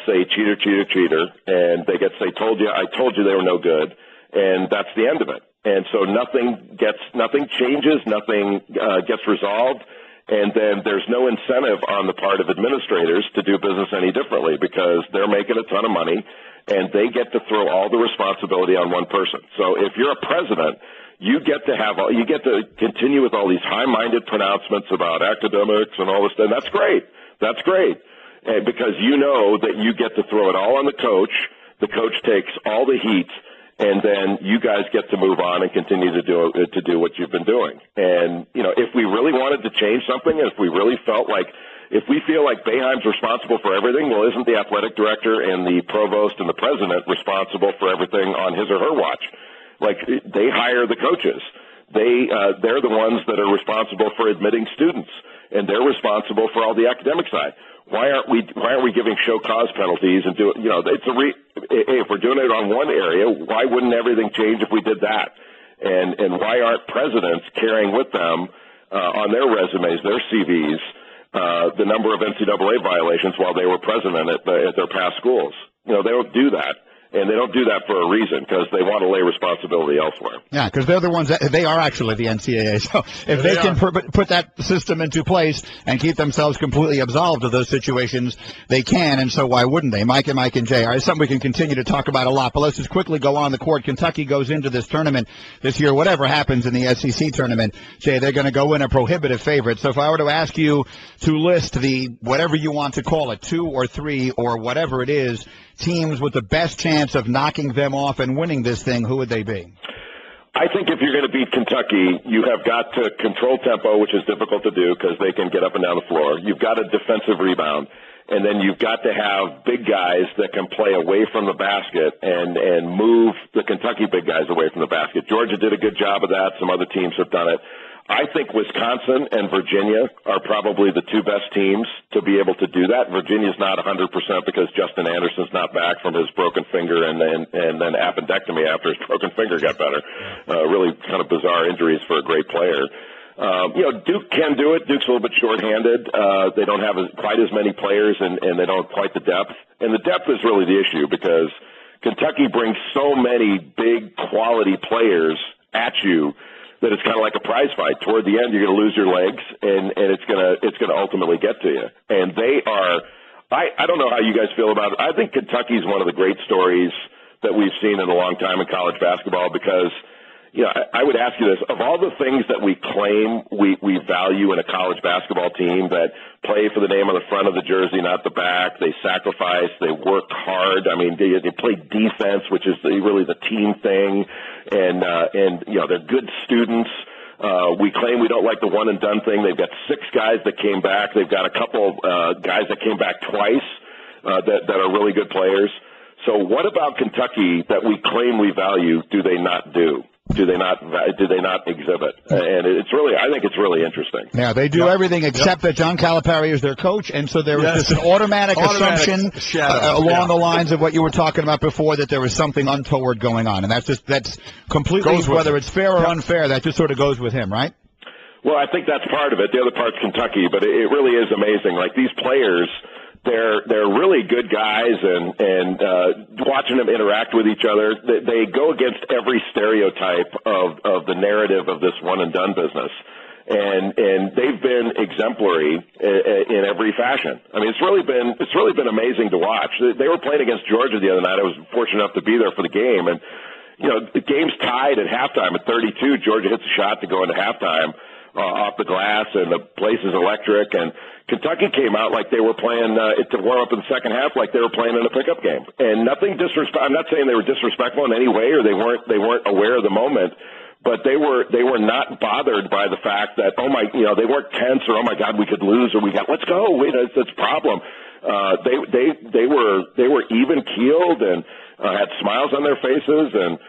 say cheater, cheater, cheater, and they I told you they were no good, and that's the end of it. And so nothing changes, nothing gets resolved, and then there's no incentive on the part of administrators to do business any differently because they're making a ton of money, and they get to throw all the responsibility on one person. So if you're a president, you get to continue with all these high-minded pronouncements about academics and all this, and that's great. That's great, because you know that you get to throw it all on the coach. The coach takes all the heat, and then you guys get to move on and continue to do what you've been doing. And if we really wanted to change something, if we really felt if we feel like Boeheim's responsible for everything, well, isn't the athletic director and the provost and the president responsible for everything on his or her watch? They hire the coaches. They're the ones that are responsible for admitting students, and they're responsible for all the academic side. Why aren't we giving show cause penalties and if we're doing it on one area, why wouldn't everything change if we did that? And why aren't presidents carrying with them on their resumes, their CVs, the number of NCAA violations while they were president at their past schools? They don't do that. And they don't do that for a reason, because they want to lay responsibility elsewhere. Yeah, because they're the ones they are actually the NCAA. So if they can put that system into place and keep themselves completely absolved of those situations, they can. And so why wouldn't they? Mike and Jay. All right, something we can continue to talk about a lot. But let's just quickly go on the court. Kentucky goes into this tournament this year. Whatever happens in the SEC tournament, Jay, they're going to go in a prohibitive favorite. So if I were to ask you to list whatever you want to call it, 2 or 3 or whatever it is, teams with the best chance of knocking them off and winning this thing, who would they be? I think if you're going to beat Kentucky, you have got to control tempo, which is difficult to do because they can get up and down the floor. You've got a defensive rebound, and then you've got to have big guys that can play away from the basket and move the Kentucky big guys away from the basket. Georgia did a good job of that. Some other teams have done it. I think Wisconsin and Virginia are probably the two best teams to be able to do that. Virginia's not 100% because Justin Anderson's not back from his broken finger and then appendectomy after his broken finger got better. Really kind of bizarre injuries for a great player. Duke can do it. Duke's a little bit shorthanded. They don't have quite as many players and they don't have quite the depth. And the depth is really the issue because Kentucky brings so many big quality players at you that it's kind of like a prize fight. Toward the end, you're going to lose your legs, and it's going to ultimately get to you. And they are. I don't know how you guys feel about it. I think Kentucky's one of the great stories that we've seen in a long time in college basketball because, I would ask you this: of all the things that we claim we value in a college basketball team that play for the name on the front of the jersey, not the back, they sacrifice, they work hard. I mean, they play defense, which is really the team thing, and they're good students. We claim we don't like the one and done thing. They've got 6 guys that came back. They've got a couple guys that came back twice that are really good players. So what about Kentucky that we claim we value do they not do? Do they not exhibit? And I think it's really interesting. Yeah, they do everything except that John Calipari is their coach, and so there was just an automatic assumption along the lines of what you were talking about before, that there was something untoward going on, and that's completely, whether it's fair or unfair, that just sort of goes with him, right? Well, I think that's part of it. The other part's Kentucky, but it really is amazing. Like these players, they're really good guys, and watching them interact with each other, they go against every stereotype of the narrative of this one and done business, and they've been exemplary in every fashion. I mean, it's really been amazing to watch. They were playing against Georgia the other night. I was fortunate enough to be there for the game, and the game's tied at halftime at 32. Georgia hits a shot to go into halftime off the glass, and the place is electric. And Kentucky came out like they were playing to warm up in the second half, like they were playing in a pickup game. And nothing I'm not saying they were disrespectful in any way, or they weren't aware of the moment, but they were not bothered by the fact that they weren't tense or oh my God we could lose or let's go, wait, that's a problem. They were even keeled and had smiles on their faces, and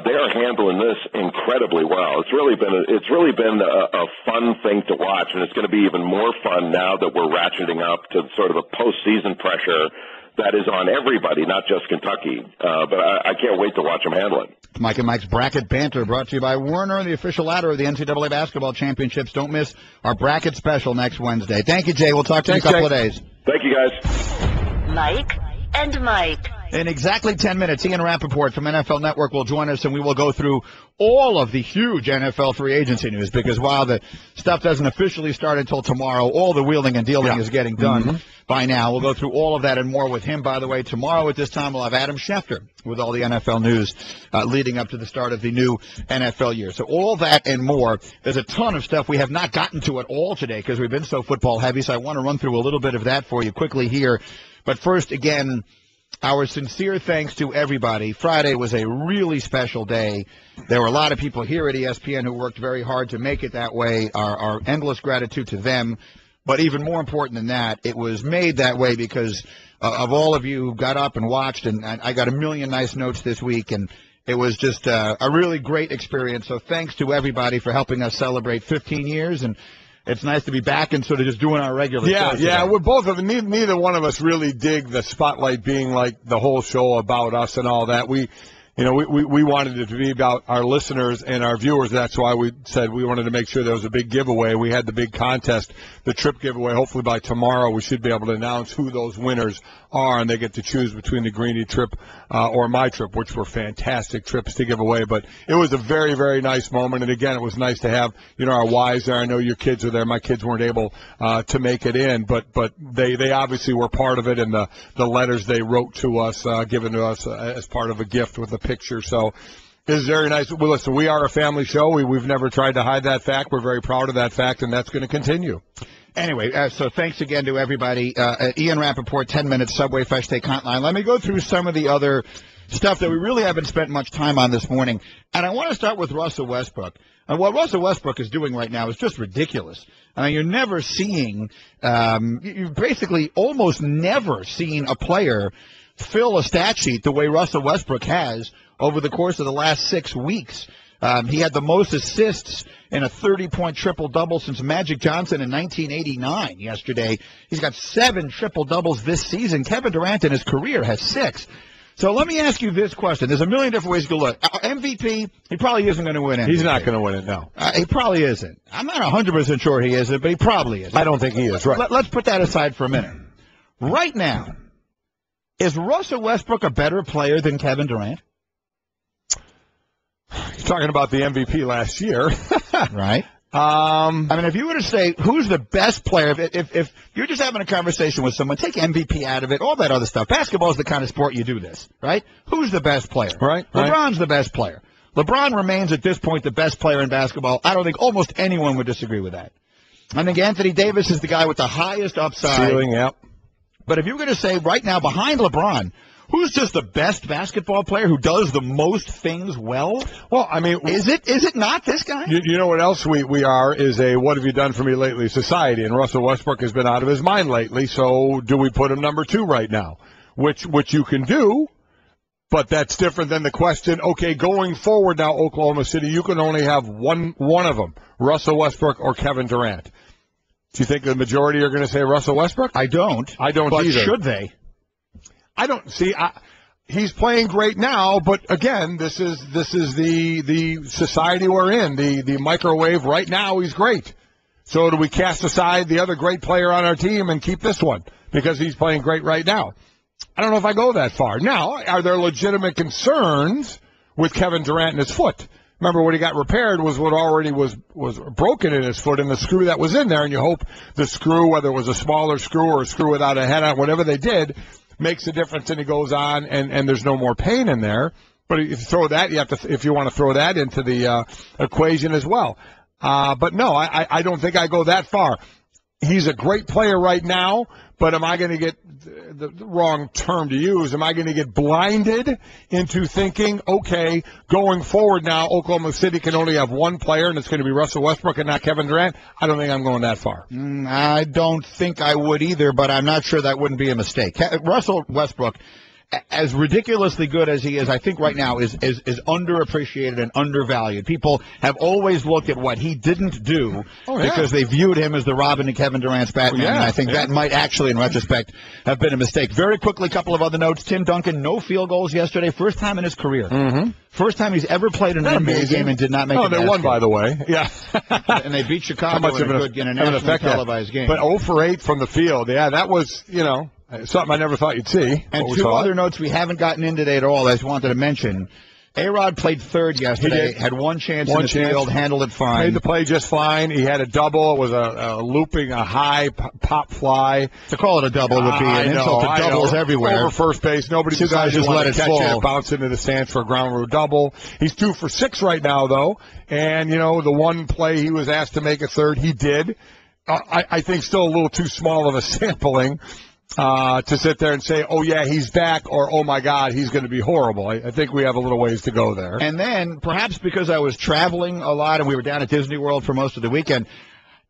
they are handling this incredibly well. It's really been a fun thing to watch, and it's going to be even more fun now that we're ratcheting up to sort of a postseason pressure that is on everybody, not just Kentucky. But I can't wait to watch them handle it. Mike and Mike's Bracket Banter, brought to you by Werner, the official ladder of the NCAA basketball championships. Don't miss our bracket special next Wednesday. Thank you, Jay. We'll talk to you in a couple of days. Thank you, guys. Mike and Mike. In exactly 10 minutes, Ian Rapoport from NFL Network will join us, and we will go through all of the huge NFL free agency news, because while the stuff doesn't officially start until tomorrow, all the wheeling and dealing is getting done by now. We'll go through all of that and more with him. By the way, tomorrow at this time, we'll have Adam Schefter with all the NFL news leading up to the start of the new NFL year. So all that and more. There's a ton of stuff we have not gotten to at all today because we've been so football heavy, so I want to run through a little bit of that for you quickly here. But first, again, our sincere thanks to everybody. Friday was a really special day. There were a lot of people here at ESPN who worked very hard to make it that way. Our endless gratitude to them. But even more important than that, it was made that way because of all of you who got up and watched. And I got a million nice notes this week, and it was just a really great experience. So thanks to everybody for helping us celebrate 15 years. And it's nice to be back and sort of just doing our regular show. Yeah, we're both of them. Neither one of us really dig the spotlight being like the whole show about us and all that. We wanted it to be about our listeners and our viewers. That's why we said we wanted to make sure there was a big giveaway. We had the big contest, the trip giveaway. Hopefully by tomorrow we should be able to announce who those winners are, and they get to choose between the Greeny trip or my trip, which were fantastic trips to give away. But it was a very, very nice moment. And, again, it was nice to have, our wives there. I know your kids are there. My kids weren't able to make it in, but they obviously were part of it, and the letters they wrote to us, given to us as part of a gift with a picture. So it was very nice. Well, listen, we are a family show. We've never tried to hide that fact. We're very proud of that fact, and that's going to continue. Anyway, so thanks again to everybody. Ian Rapoport, 10 minutes, Subway Fresh Take Hotline. Let me go through some of the other stuff that we really haven't spent much time on this morning. And I want to start with Russell Westbrook. And what Russell Westbrook is doing right now is just ridiculous. I mean, you're never seeing, you've basically almost never seen a player fill a stat sheet the way Russell Westbrook has over the course of the last 6 weeks. He had the most assists in a 30-point triple-double since Magic Johnson in 1989 yesterday. He's got 7 triple-doubles this season. Kevin Durant in his career has 6. So let me ask you this question. There's a million different ways to look. MVP, he probably isn't going to win MVP. He's not going to win it, no. He probably isn't. I'm not 100% sure he isn't, but he probably is. I don't think he is, right. Let's put that aside for a minute. Right now, is Russell Westbrook a better player than Kevin Durant? You're talking about the MVP last year. Right. I mean, if you were to say who's the best player, if you're just having a conversation with someone, take MVP out of it, all that other stuff. Basketball is the kind of sport you do this, right? Who's the best player? Right. LeBron's the best player. LeBron remains at this point the best player in basketball. I don't think almost anyone would disagree with that. I think Anthony Davis is the guy with the highest upside. Ceiling, yep. But if you're going to say right now behind LeBron, who's just the best basketball player who does the most things well? Well, I mean, is it not this guy? You know what else we are is a what have you done for me lately society, and Russell Westbrook has been out of his mind lately. So do we put him number 2 right now? Which you can do, but that's different than the question. Okay, going forward now, Oklahoma City, you can only have one of them, Russell Westbrook or Kevin Durant. Do you think the majority are going to say Russell Westbrook? I don't. I don't but either. Should they? I don't see. He's playing great now, but again, this is the society we're in. The microwave right now. He's great. So do we cast aside the other great player on our team and keep this one because he's playing great right now? I don't know if I go that far. Now, are there legitimate concerns with Kevin Durant and his foot? Remember, what he got repaired was what already was broken in his foot and the screw that was in there, and you hope the screw, whether it was a smaller screw or a screw without a head on, whatever they did, makes a difference, and he goes on, and there's no more pain in there. But if you throw that, you have to, if you want to throw that into the equation as well. But no, I don't think I go that far. He's a great player right now, but am I going to get the wrong term to use? Am I going to get blinded into thinking, okay, going forward now, Oklahoma City can only have one player, and it's going to be Russell Westbrook and not Kevin Durant? I don't think I'm going that far. I don't think I would either, but I'm not sure that wouldn't be a mistake. Russell Westbrook, as ridiculously good as he is, I think right now is underappreciated and undervalued. People have always looked at what he didn't do because they viewed him as the Robin to Kevin Durant's Batman, and I think that might actually, in retrospect, have been a mistake. Very quickly, a couple of other notes. Tim Duncan, no field goals yesterday. First time in his career. Mm-hmm. First time he's ever played an NBA game and did not make it. Oh, they won, by the way. Yeah. And they beat Chicago in a nationally televised game. But 0 for 8 from the field. Yeah, that was, something I never thought you'd see. And 2 other notes we haven't gotten in today at all I just wanted to mention. A-Rod played third yesterday, had one chance in the field, handled it fine. Made the play just fine. He had a double. It was a looping, a high pop fly. To call it a double would be an insult to doubles everywhere. Over first base. Nobody decides just let it fall. It, bounce into the stands for a ground rule double. He's 2 for 6 right now, though. And, the one play he was asked to make a third, he did. I think still a little too small of a sampling. To sit there and say, oh, yeah, he's back, or, oh, my God, he's going to be horrible. I think we have a little ways to go there. And then, perhaps because I was traveling a lot and we were down at Disney World for most of the weekend,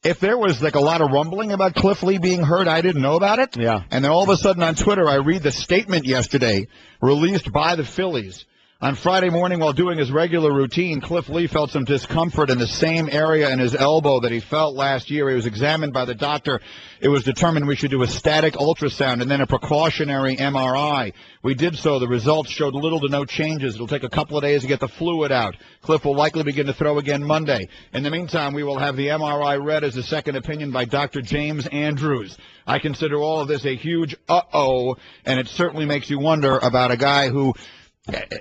if there was, a lot of rumbling about Cliff Lee being hurt, I didn't know about it. Yeah. And then all of a sudden on Twitter, I read the statement yesterday released by the Phillies. On Friday morning, while doing his regular routine, Cliff Lee felt some discomfort in the same area in his elbow that he felt last year. He was examined by the doctor. It was determined we should do a static ultrasound and then a precautionary MRI. We did so. The results showed little to no changes. It'll take a couple of days to get the fluid out. Cliff will likely begin to throw again Monday. In the meantime, we will have the MRI read as a second opinion by Dr. James Andrews. I consider all of this a huge uh-oh, and it certainly makes you wonder about a guy who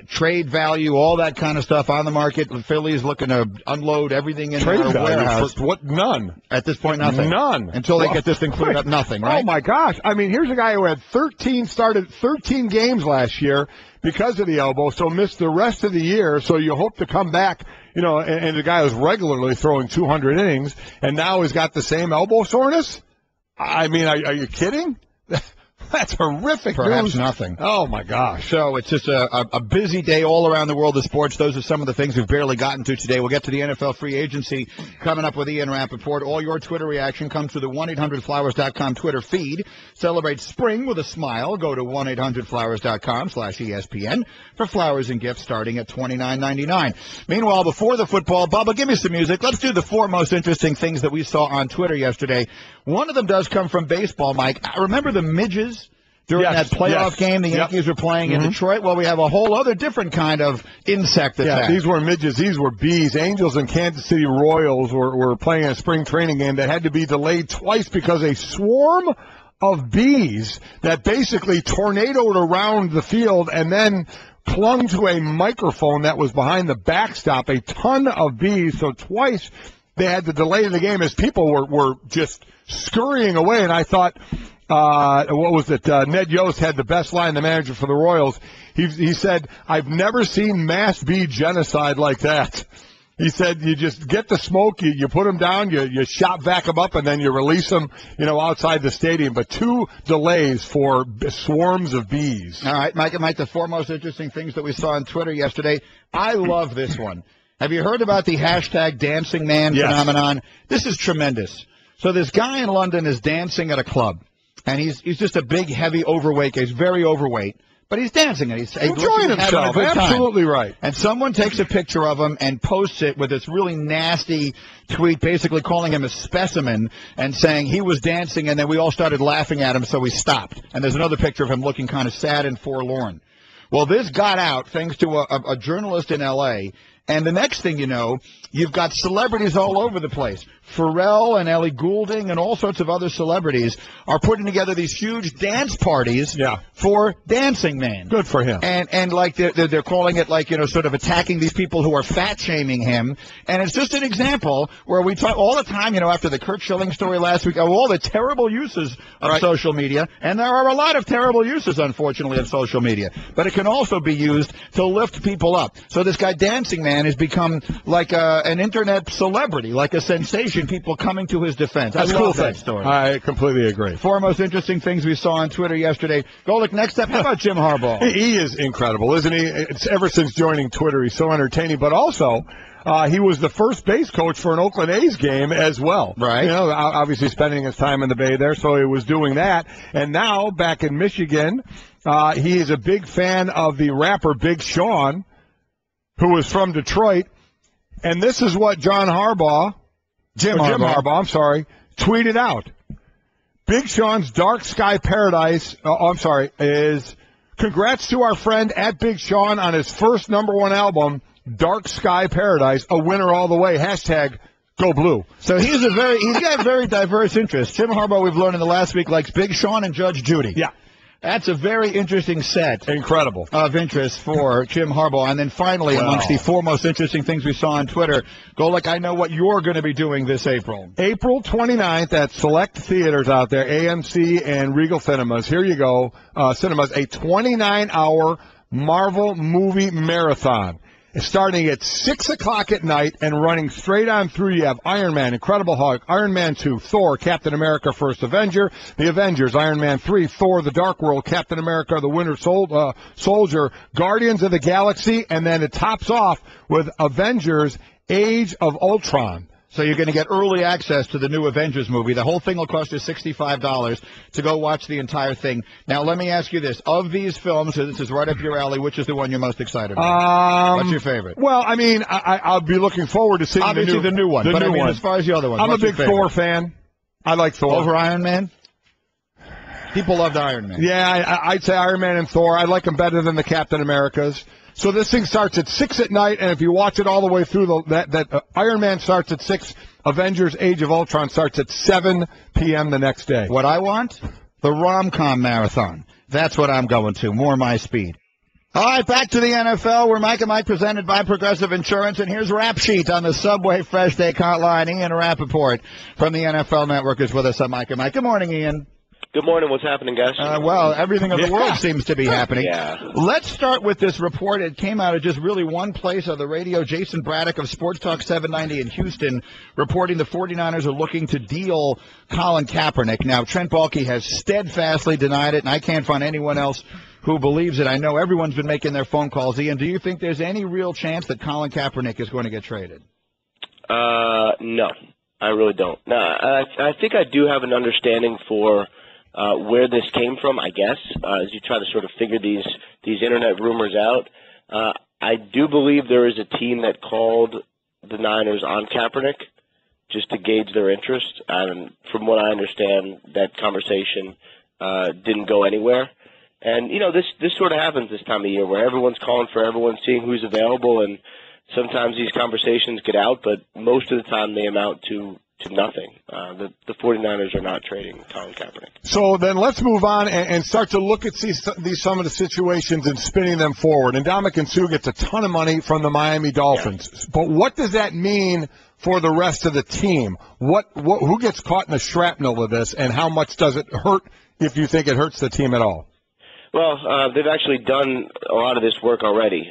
trade value, all that kind of stuff on the market. The Phillies looking to unload everything in their warehouse. What? None. At this point, nothing. None. Until they get this thing cleared up, nothing, right? Oh, my gosh. I mean, here's a guy who had 13 games last year because of the elbow, so missed the rest of the year. So you hope to come back, and the guy was regularly throwing 200 innings, and now he's got the same elbow soreness? I mean, are you kidding? That's horrific Perhaps news. nothing. Oh, my gosh. So it's just a busy day all around the world of sports. Those are some of the things we've barely gotten to today. We'll get to the NFL free agency coming up with Ian Rapoport. All your Twitter reaction comes to the 1-800-Flowers.com Twitter feed. Celebrate spring with a smile. Go to 1-800-Flowers.com/ESPN for flowers and gifts starting at $29.99. Meanwhile, before the football, Bubba, give me some music. Let's do the 4 most interesting things that we saw on Twitter yesterday. One of them does come from baseball, Mike. I remember the midges during that playoff game the Yankees were playing in Detroit. Well, we have a whole other different kind of insect attack. Yeah, these were midges. These were bees. Angels and Kansas City Royals were playing a spring training game that had to be delayed twice because a swarm of bees that basically tornadoed around the field and then clung to a microphone that was behind the backstop. A ton of bees. So twice they had to delay the game as people were just scurrying away. And I thought, what was it? Ned Yost had the best line, the manager for the Royals. He said, "I've never seen mass bee genocide like that." He said, "You just get the smoke, you put them down, you shot vac them up, and then you release them, outside the stadium." But 2 delays for swarms of bees. All right, Mike and Mike, the 4 most interesting things that we saw on Twitter yesterday. I love this one. Have you heard about the hashtag dancing man phenomenon? This is tremendous. So this guy in London is dancing at a club. And he's just a big, heavy, overweight guy. He's very overweight. But he's dancing, and he's enjoying himself. Absolutely right. And someone takes a picture of him and posts it with this really nasty tweet, basically calling him a specimen and saying he was dancing, and then we all started laughing at him, so he stopped. And there's another picture of him looking kind of sad and forlorn. Well, this got out thanks to a journalist in L.A., and the next thing you know, you've got celebrities all over the place. Pharrell and Ellie Goulding and all sorts of other celebrities are putting together these huge dance parties for Dancing Man. Good for him. And like they're calling it like, sort of attacking these people who are fat shaming him. And it's just an example where we talk all the time, after the Kurt Schilling story last week, of all the terrible uses of social media. And there are a lot of terrible uses, unfortunately, of social media. But it can also be used to lift people up. So this guy Dancing Man has become like an internet celebrity, like a sensation, people coming to his defense. That's I love cool that story. I completely agree. 4 most interesting things we saw on Twitter yesterday. Golic, next up, how about Jim Harbaugh? He is incredible, isn't he? It's ever since joining Twitter, he's so entertaining, but also he was the first base coach for an Oakland A's game as well. Right. Obviously spending his time in the Bay there, so he was doing that. And now, back in Michigan, he is a big fan of the rapper Big Sean, who is from Detroit. And this is what Jim Harbaugh, tweeted out. Big Sean's Dark Sky Paradise, is congrats to our friend at Big Sean on his first #1 album, Dark Sky Paradise, a winner all the way. Hashtag Go Blue. So he's got very diverse interests. Jim Harbaugh, we've learned in the last week, likes Big Sean and Judge Judy. Yeah. That's a very interesting set. Incredible. Of interest for Jim Harbaugh. And then finally, amongst the 4 most interesting things we saw on Twitter, Golic, I know what you're going to be doing this April. April 29th at select theaters out there, AMC and Regal Cinemas. Here you go. Cinemas, a 29-hour Marvel movie marathon. It's starting at 6 o'clock at night and running straight on through. You have Iron Man, Incredible Hulk, Iron Man 2, Thor, Captain America, First Avenger, The Avengers, Iron Man 3, Thor, The Dark World, Captain America, The Winter Soldier, Guardians of the Galaxy, and then it tops off with Avengers, Age of Ultron. So you're going to get early access to the new Avengers movie. The whole thing will cost you $65 to go watch the entire thing. Now, let me ask you this. Of these films, so this is right up your alley, which is the one you're most excited about? What's your favorite? Well, I mean, I'll be looking forward to seeing obviously the new one. But I mean, as far as the other ones, I'm a big Thor fan. I like Thor. Over Iron Man? People loved Iron Man. Yeah, I'd say Iron Man and Thor. I like them better than the Captain Americas. So this thing starts at 6 at night, and if you watch it all the way through, Iron Man starts at 6, Avengers Age of Ultron starts at 7 p.m. the next day. What I want? The rom-com marathon. That's what I'm going to. More my speed. All right, back to the NFL, where Mike and Mike presented by Progressive Insurance, and here's Rap Sheet on the Subway Fresh Day Hotline. Ian Rapoport from the NFL Network is with us on Mike and Mike. Good morning, Ian. Good morning. What's happening, guys? Well, everything of the world seems to be happening. Yeah. Let's start with this report. It came out of just really one place on the radio. Jason Braddock of Sports Talk 790 in Houston reporting the 49ers are looking to deal Colin Kaepernick. Now, Trent Baalke has steadfastly denied it, and I can't find anyone else who believes it. I know everyone's been making their phone calls. Ian, do you think there's any real chance that Colin Kaepernick is going to get traded? No, I really don't. No, I think I do have an understanding for where this came from, I guess, as you try to sort of figure these internet rumors out. I do believe there is a team that called the Niners on Kaepernick just to gauge their interest. And from what I understand, that conversation didn't go anywhere. And, you know, this sort of happens this time of year where everyone's calling for everyone, seeing who's available, and sometimes these conversations get out, but most of the time they amount to nothing. The 49ers are not trading Colin Kaepernick. So then let's move on and start to look at some of the situations and spinning them forward. And Ndamukong Suh gets a ton of money from the Miami Dolphins. Yeah. But what does that mean for the rest of the team? Who gets caught in the shrapnel of this, and how much does it hurt, if you think it hurts the team at all? Well, they've actually done a lot of this work already.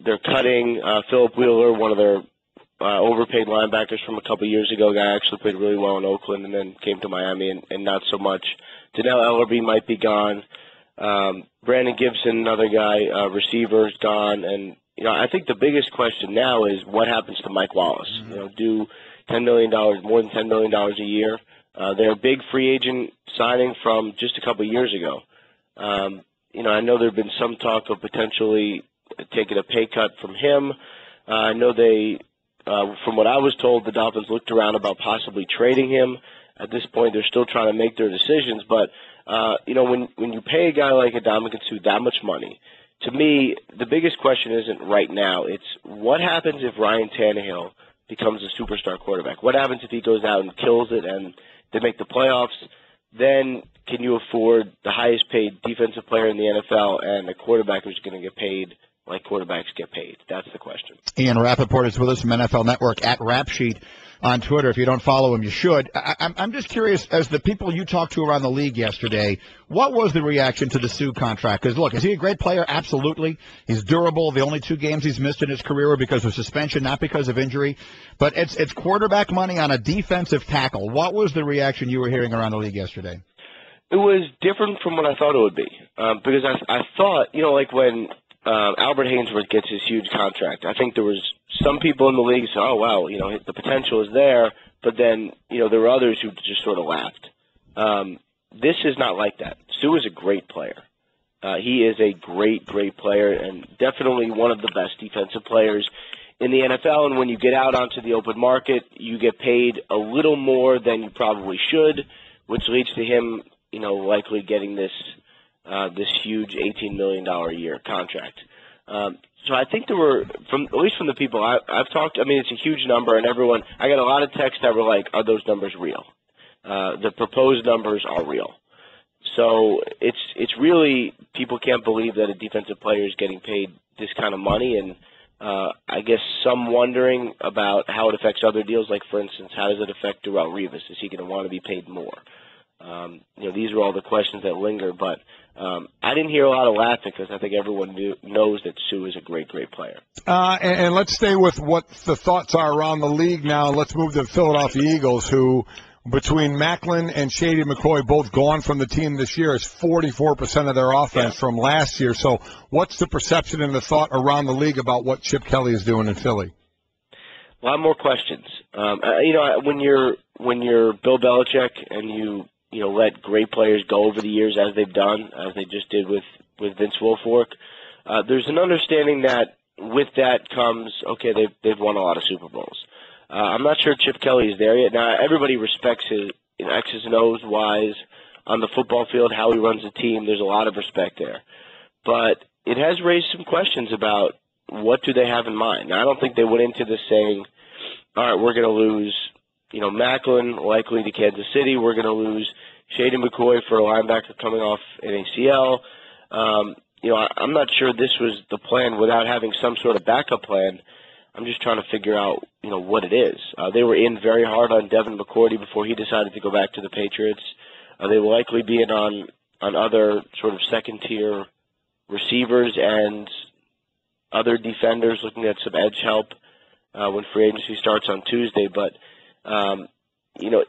They're cutting Philip Wheeler, one of their overpaid linebackers from a couple years ago. Guy actually played really well in Oakland and then came to Miami and not so much. Donnell Ellerbe might be gone. Brandon Gibson, another guy, receiver, is gone. And, you know, I think the biggest question now is what happens to Mike Wallace? Mm-hmm. You know, do $10 million, more than $10 million a year. They're a big free agent signing from just a couple years ago. You know, I know there have been some talk of potentially taking a pay cut from him. I know from what I was told, the Dolphins looked around about possibly trading him. At this point, they're still trying to make their decisions. But, you know, when you pay a guy like Ndamukong Suh that much money, to me, the biggest question isn't right now. It's what happens if Ryan Tannehill becomes a superstar quarterback? What happens if he goes out and kills it and they make the playoffs? Then can you afford the highest paid defensive player in the NFL and a quarterback who's going to get paid like quarterbacks get paid? That's the question. Ian Rapoport is with us from NFL Network at Rapsheet on Twitter. If you don't follow him, you should. I'm just curious, as the people you talked to around the league yesterday, what was the reaction to the Suh contract? Because, look, is he a great player? Absolutely. He's durable. The only 2 games he's missed in his career were because of suspension, not because of injury. But it's quarterback money on a defensive tackle. What was the reaction you were hearing around the league yesterday? It was different from what I thought it would be. Because I thought, you know, like when Albert Haynesworth gets his huge contract, I think there was some people in the league say, oh, well, you know, the potential is there, but then, you know, there were others who just sort of laughed. This is not like that. Suh is a great player. He is a great, great player and definitely one of the best defensive players in the NFL. And when you get out onto the open market, you get paid a little more than you probably should, which leads to him, you know, likely getting this huge $18 million a year contract. So I think there were, at least from the people I've talked, I mean, it's a huge number, and everyone, I got a lot of texts that were like, are those numbers real? The proposed numbers are real. So it's really, people can't believe that a defensive player is getting paid this kind of money, and I guess some wondering about how it affects other deals, like, for instance, how does it affect Darrelle Revis? Is he going to want to be paid more? You know, these are all the questions that linger, but I didn't hear a lot of laughing because I think everyone knows that Suh is a great, great player. And let's stay with what the thoughts are around the league now. Let's move to the Philadelphia Eagles, who, between Maclin and Shady McCoy, both gone from the team this year, is 44% of their offense from last year. So what's the perception and the thought around the league about what Chip Kelly is doing in Philly? A lot more questions. You know, when you're Bill Belichick and you let great players go over the years, as they've done, as they just did with Vince Wilfork, there's an understanding that with that comes, okay, they've won a lot of Super Bowls. I'm not sure Chip Kelly is there yet. Now, everybody respects his X's and O's wise on the football field, how he runs the team. There's a lot of respect there. But it has raised some questions about what do they have in mind. Now, I don't think they went into this saying, all right, we're going to lose, you know, Maclin likely to Kansas City. We're going to lose Shady McCoy for a linebacker coming off an ACL. You know, I'm not sure this was the plan without having some sort of backup plan. I'm just trying to figure out, you know, what it is. They were in very hard on Devin McCourty before he decided to go back to the Patriots. They will likely be in on other sort of second-tier receivers and other defenders, looking at some edge help when free agency starts on Tuesday. But,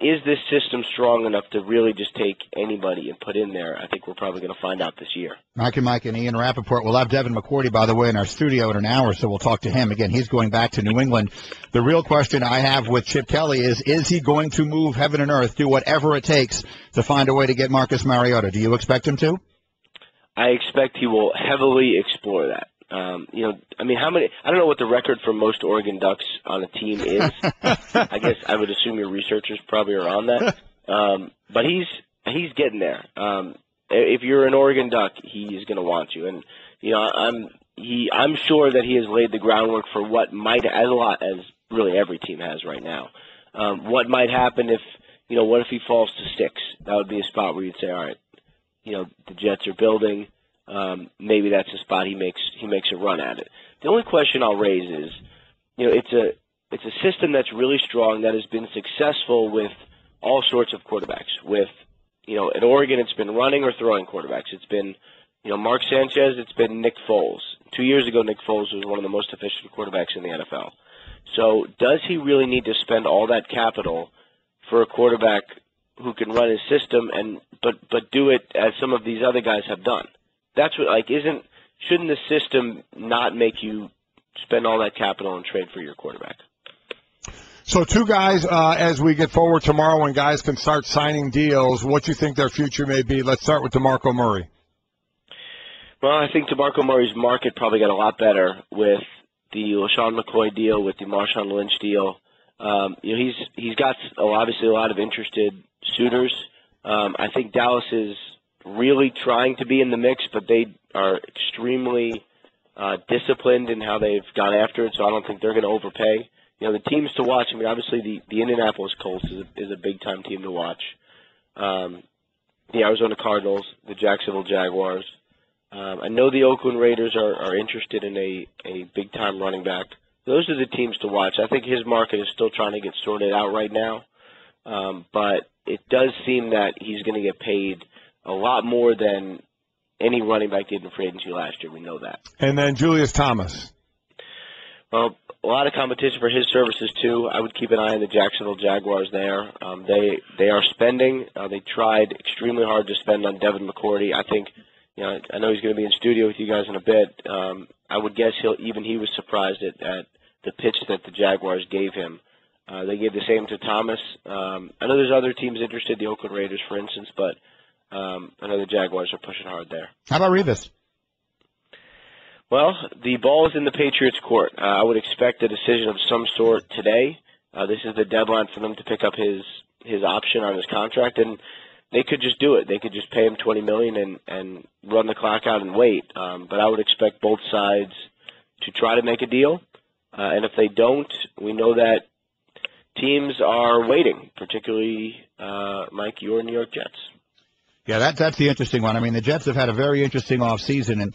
is this system strong enough to really just take anybody and put in there? I think we're probably going to find out this year. Mike and Ian Rapoport. We'll have Devin McCourty, by the way, in our studio in an hour, so we'll talk to him. Again, he's going back to New England. The real question I have with Chip Kelly is he going to move heaven and earth, do whatever it takes to find a way to get Marcus Mariota? Do you expect him to? I expect he will heavily explore that. How many? I don't know what the record for most Oregon Ducks on a team is. I guess I would assume your researchers probably are on that. But he's getting there. If you're an Oregon Duck, he is going to want you. And I'm sure that he has laid the groundwork for what might, as really every team has right now. What might happen what if he falls to 6? That would be a spot where you'd say, all right, the Jets are building. Maybe that's a spot he makes a run at it. The only question I'll raise is, it's a system that's really strong that has been successful with all sorts of quarterbacks. With at Oregon, it's been running or throwing quarterbacks. It's been Mark Sanchez. It's been Nick Foles. 2 years ago, Nick Foles was one of the most efficient quarterbacks in the NFL. So does he really need to spend all that capital for a quarterback who can run his system but do it as some of these other guys have done? That's what shouldn't the system not make you spend all that capital and trade for your quarterback? So 2 guys, as we get forward tomorrow when guys can start signing deals, what do you think their future may be? Let's start with DeMarco Murray. Well, I think DeMarco Murray's market probably got a lot better with the LaShawn McCoy deal, with the Marshawn Lynch deal. He's got obviously a lot of interested suitors. I think Dallas is really trying to be in the mix, but they are extremely disciplined in how they've gone after it, so I don't think they're going to overpay. The teams to watch, obviously the Indianapolis Colts is a big-time team to watch. The Arizona Cardinals, the Jacksonville Jaguars. I know the Oakland Raiders are interested in a big-time running back. Those are the teams to watch. I think his market is still trying to get sorted out right now, but it does seem that he's going to get paid a lot more than any running back did in free agency last year. We know that. And then Julius Thomas. Well, a lot of competition for his services, too. I would keep an eye on the Jacksonville Jaguars there. They are spending. They tried extremely hard to spend on Devin McCourty. I think, I know he's going to be in studio with you guys in a bit. I would guess he was surprised at the pitch that the Jaguars gave him. They gave the same to Thomas. I know there's other teams interested, the Oakland Raiders, for instance, but I know the Jaguars are pushing hard there. How about Revis? Well, the ball is in the Patriots' court. I would expect a decision of some sort today. This is the deadline for them to pick up his option on his contract, and they could just do it. They could just pay him $20 million and run the clock out and wait. But I would expect both sides to try to make a deal. And if they don't, we know that teams are waiting, particularly, Mike, your New York Jets. Yeah, that's the interesting one. The Jets have had a very interesting offseason, and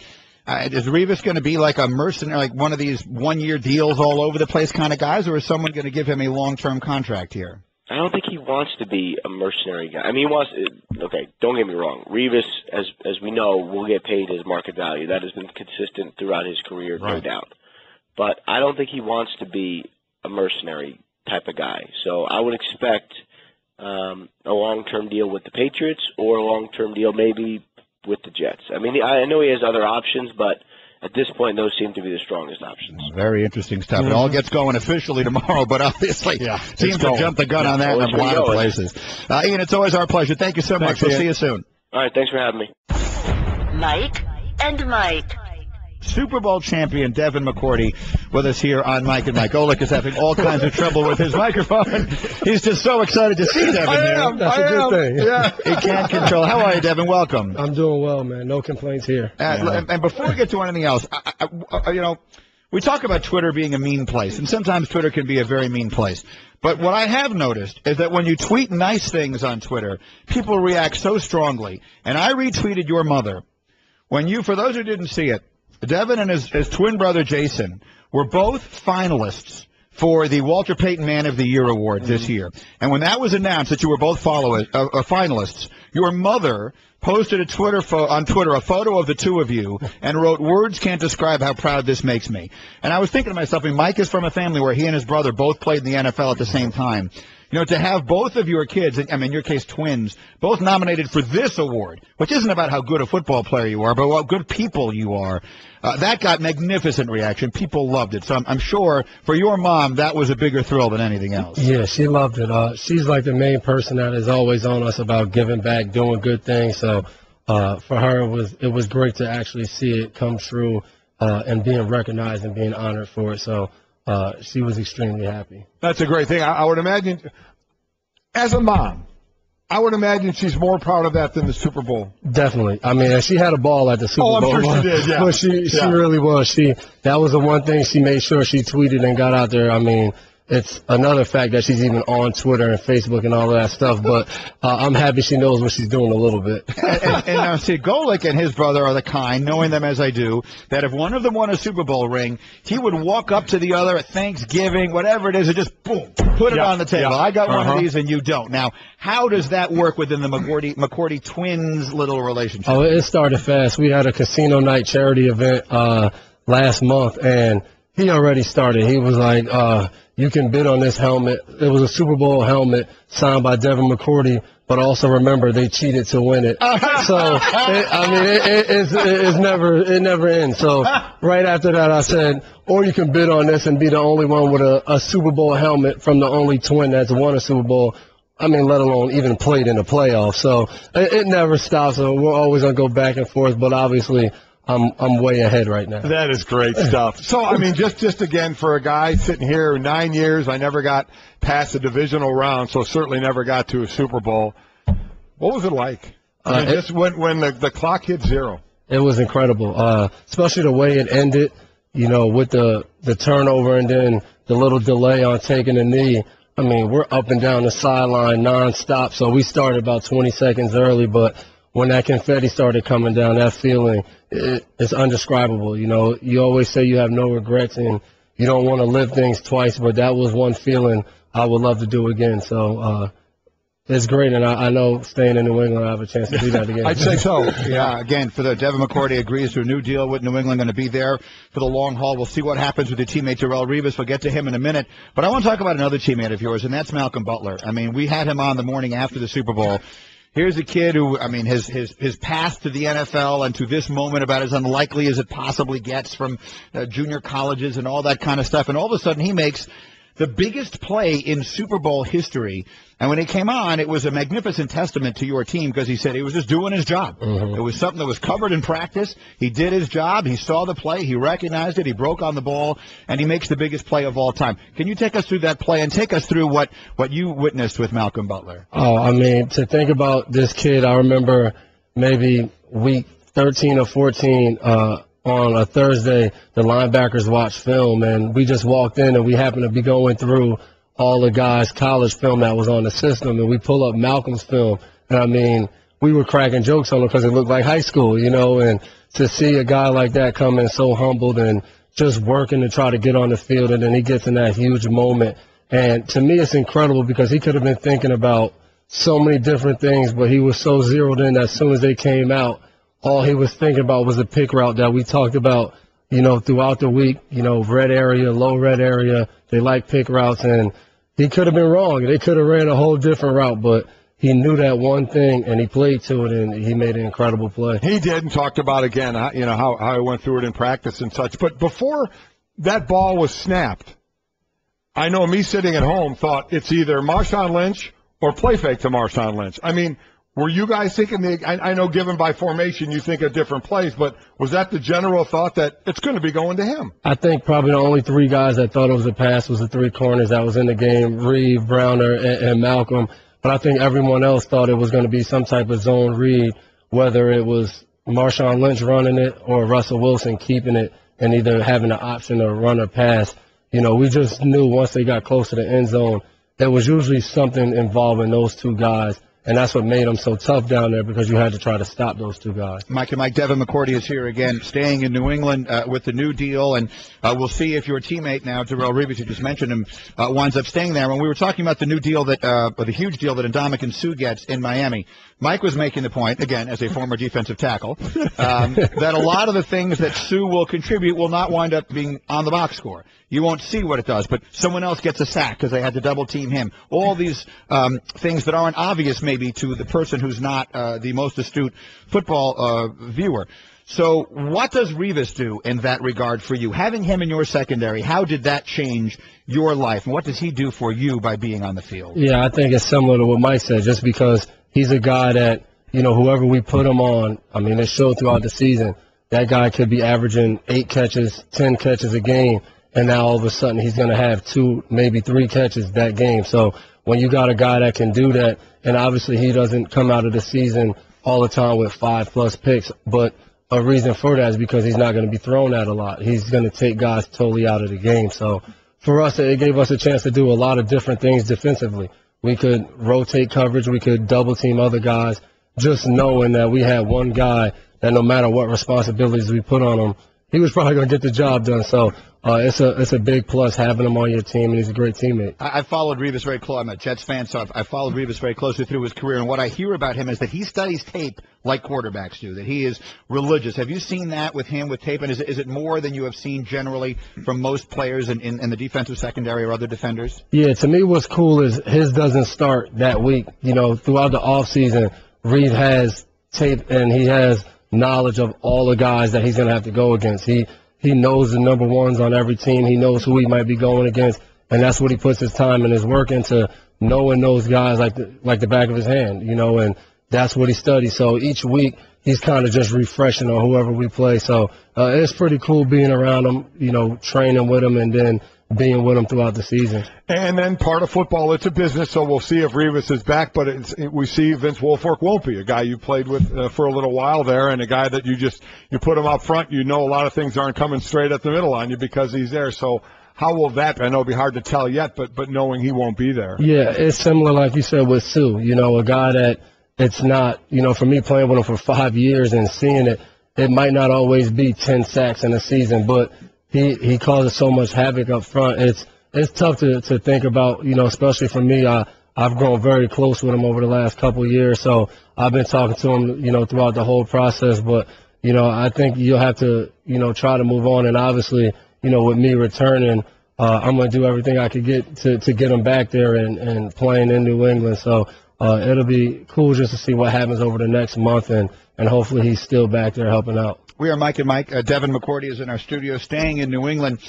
is Revis going to be like a mercenary, like one of these one-year deals all over the place kind of guys, or is someone going to give him a long-term contract here? I don't think he wants to be a mercenary guy. He wants – okay, don't get me wrong. Revis, as we know, will get paid his market value. That has been consistent throughout his career, no doubt. But I don't think he wants to be a mercenary type of guy. So I would expect a long-term deal with the Patriots or a long-term deal maybe with the Jets. I know he has other options, but at this point, those seem to be the strongest options. Very interesting stuff. Mm-hmm. It all gets going officially tomorrow, but obviously teams have jumped the gun on that in a lot of places. Ian, it's always our pleasure. Thank you so much. We'll see you soon. All right, thanks for having me. Mike and Mike. Super Bowl champion Devin McCourty with us here on Mike and Mike. Golic is having all kinds of trouble with his microphone. He's just so excited to see Devin here. That's a good thing. Yeah. He can't control. How are you, Devin? Welcome. I'm doing well, man. No complaints here. And before we get to anything else, we talk about Twitter being a mean place, and sometimes Twitter can be a very mean place. But what I have noticed is that when you tweet nice things on Twitter, people react so strongly. And I retweeted your mother. For those who didn't see it, Devin and his twin brother Jason were both finalists for the Walter Payton Man of the Year award this year. And when that was announced that you were both finalists, your mother posted on Twitter a photo of the two of you and wrote, "Words can't describe how proud this makes me." And I was thinking to myself, I mean, Mike is from a family where he and his brother both played in the NFL at the same time. You know, to have both of your kids, I mean, in your case, twins, both nominated for this award, which isn't about how good a football player you are, but what good people you are, that got magnificent reaction. People loved it. So I'm sure for your mom, that was a bigger thrill than anything else. Yeah, she loved it. She's like the main person that is always on us about giving back, doing good things. So for her, it was great to actually see it come true and being recognized and being honored for it. So she was extremely happy. That's a great thing. I would imagine, as a mom, I would imagine she's more proud of that than the Super Bowl. Definitely. I mean, she had a ball at the Super Bowl. Oh, I'm sure she did, yeah. But she really was. That was the one thing she made sure she tweeted and got out there. I mean, it's another fact that she's even on Twitter and Facebook and all of that stuff. But I'm happy she knows what she's doing a little bit. and see, Golic and his brother are the kind, knowing them as I do, that if one of them won a Super Bowl ring, he would walk up to the other at Thanksgiving, whatever it is, and just boom, put it on the table. I got one of these and you don't. Now, how does that work within the McCourty twins' little relationship? Oh, it started fast. We had a casino night charity event last month, and he already started. He was like, you can bid on this helmet. It was a Super Bowl helmet signed by Devin McCourty, but also remember they cheated to win it. So it never ends. So right after that, I said, or you can bid on this and be the only one with a Super Bowl helmet from the only twin that's won a Super Bowl. I mean, let alone even played in the playoffs. So it never stops. So we're always gonna go back and forth, but obviously I'm way ahead right now. That is great stuff. So, I mean, just again, for a guy sitting here 9 years, I never got past the divisional round, so certainly never got to a Super Bowl. What was it like? I mean, just when the clock hit zero. It was incredible, especially the way it ended, you know, with the turnover and then the little delay on taking a knee. I mean, we're up and down the sideline nonstop, so we started about 20 seconds early, but when that confetti started coming down, that feeling, it's indescribable. You know, you always say you have no regrets and you don't want to live things twice, but that was one feeling I would love to do again. So it's great, and I know staying in New England, I have a chance to do that again. I'd say so. Yeah, again, for the Devin McCourty agrees to a new deal with New England, going to be there for the long haul. We'll see what happens with your teammate Darrelle Revis. We'll get to him in a minute. But I want to talk about another teammate of yours, and that's Malcolm Butler. I mean, we had him on the morning after the Super Bowl. Here's a kid who, I mean, his path to the NFL and to this moment about as unlikely as it possibly gets from junior colleges and all that kind of stuff. And all of a sudden he makes the biggest play in Super Bowl history. And when he came on, it was a magnificent testament to your team because he said he was just doing his job. It was something that was covered in practice. He did his job. He saw the play. He recognized it. He broke on the ball, and he makes the biggest play of all time. Can you take us through that play and take us through what you witnessed with Malcolm Butler? Oh, I mean, to think about this kid, I remember maybe week 13 or 14 on a Thursday, the linebackers watched film, and we just walked in, and we happened to be going through all the guys' college film that was on the system, and we pull up Malcolm's film, and I mean, we were cracking jokes on him because it looked like high school, you know, and to see a guy like that come in so humbled and just working to try to get on the field, and then he gets in that huge moment, and to me it's incredible because he could have been thinking about so many different things, but he was so zeroed in that as soon as they came out, all he was thinking about was the pick route that we talked about, you know, throughout the week, you know, red area, low red area, they like pick routes, and he could have been wrong. They could have ran a whole different route, but he knew that one thing, and he played to it, and he made an incredible play. He did, and talked about, again, you know, how he went through it in practice and such. But before that ball was snapped, I know me sitting at home thought it's either Marshawn Lynch or play fake to Marshawn Lynch. I mean, were you guys thinking, I know given by formation you think of different plays, but was that the general thought that it's going to be going to him? I think probably the only three guys that thought it was a pass was the three corners that was in the game, Reed, Browner, and Malcolm. But I think everyone else thought it was going to be some type of zone read, whether it was Marshawn Lynch running it or Russell Wilson keeping it and either having an option to run or pass. You know, we just knew once they got close to the end zone, there was usually something involving those two guys. And that's what made them so tough down there, because you had to try to stop those two guys. Mike and Mike, Devin McCourty is here again, staying in New England with the new deal, and we'll see if your teammate now, Darrelle Revis, you just mentioned him, winds up staying there. When we were talking about the new deal the huge deal that Ndamukong Suh gets in Miami, Mike was making the point, again, as a former defensive tackle, that a lot of the things that Suh will contribute will not wind up being on the box score. You won't see what it does, but someone else gets a sack because they had to double-team him. All these things that aren't obvious, maybe, to the person who's not the most astute football viewer. So what does Revis do in that regard for you? Having him in your secondary, how did that change your life? And what does he do for you by being on the field? Yeah, I think it's similar to what Mike said, just because he's a guy that, whoever we put him on, I mean, it showed throughout the season, that guy could be averaging 8 catches, 10 catches a game, and now all of a sudden he's going to have 2, maybe 3 catches that game. So when you got a guy that can do that, and obviously he doesn't come out of the season all the time with 5+ picks, but a reason for that is because he's not going to be thrown at a lot. He's going to take guys totally out of the game. So for us, it gave us a chance to do a lot of different things defensively. We could rotate coverage. We could double-team other guys, just knowing that we had one guy that no matter what responsibilities we put on him, he was probably going to get the job done. So it's a big plus having him on your team, and he's a great teammate. I followed Revis very close. I'm a Jets fan, so I followed Revis very closely through his career, and what I hear about him is that he studies tape like quarterbacks do, that he is religious. Have you seen that with him with tape, and is it more than you have seen generally from most players in the defensive secondary or other defenders? Yeah, to me what's cool is his doesn't start that week. Throughout the offseason, Reed has tape, and he has knowledge of all the guys that he's going to have to go against. He knows the number ones on every team. He knows who he might be going against, and that's what he puts his time and his work into, knowing those guys like the back of his hand, and that's what he studies. So each week he's kind of just refreshing on whoever we play. So it's pretty cool being around him, training with him, and then being with him throughout the season. And then part of football, it's a business, so we'll see if Revis is back, but we see Vince Wilfork won't be, a guy you played with for a little while there, and a guy that you put him up front, a lot of things aren't coming straight at the middle on you because he's there. So how will that be? I know it'll be hard to tell yet, but knowing he won't be there. Yeah, it's similar, like you said, with Suh, a guy that it's not, for me playing with him for 5 years and seeing it might not always be 10 sacks in a season, but he causes so much havoc up front. It's tough to think about, especially for me. I've grown very close with him over the last couple of years, so I've been talking to him, throughout the whole process. But, I think you'll have to, try to move on. And obviously, with me returning, I'm going to do everything I could get to get him back there and playing in New England. So it'll be cool just to see what happens over the next month, and hopefully he's still back there helping out. We are Mike and Mike. Devin McCourty is in our studio, staying in New England.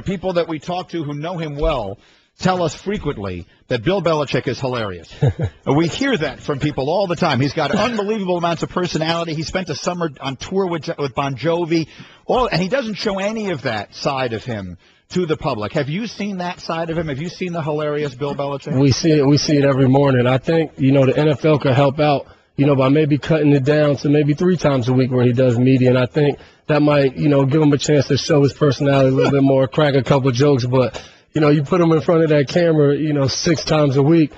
People that we talk to who know him well tell us frequently that Bill Belichick is hilarious. We hear that from people all the time. He's got unbelievable amounts of personality. He spent a summer on tour with Bon Jovi, and he doesn't show any of that side of him to the public. Have you seen that side of him? Have you seen the hilarious Bill Belichick? We see it every morning. I think, the NFL could help out, by maybe cutting it down to maybe 3 times a week where he does media. And I think that might, give him a chance to show his personality a little bit more, crack a couple jokes. But, you put him in front of that camera, 6 times a week,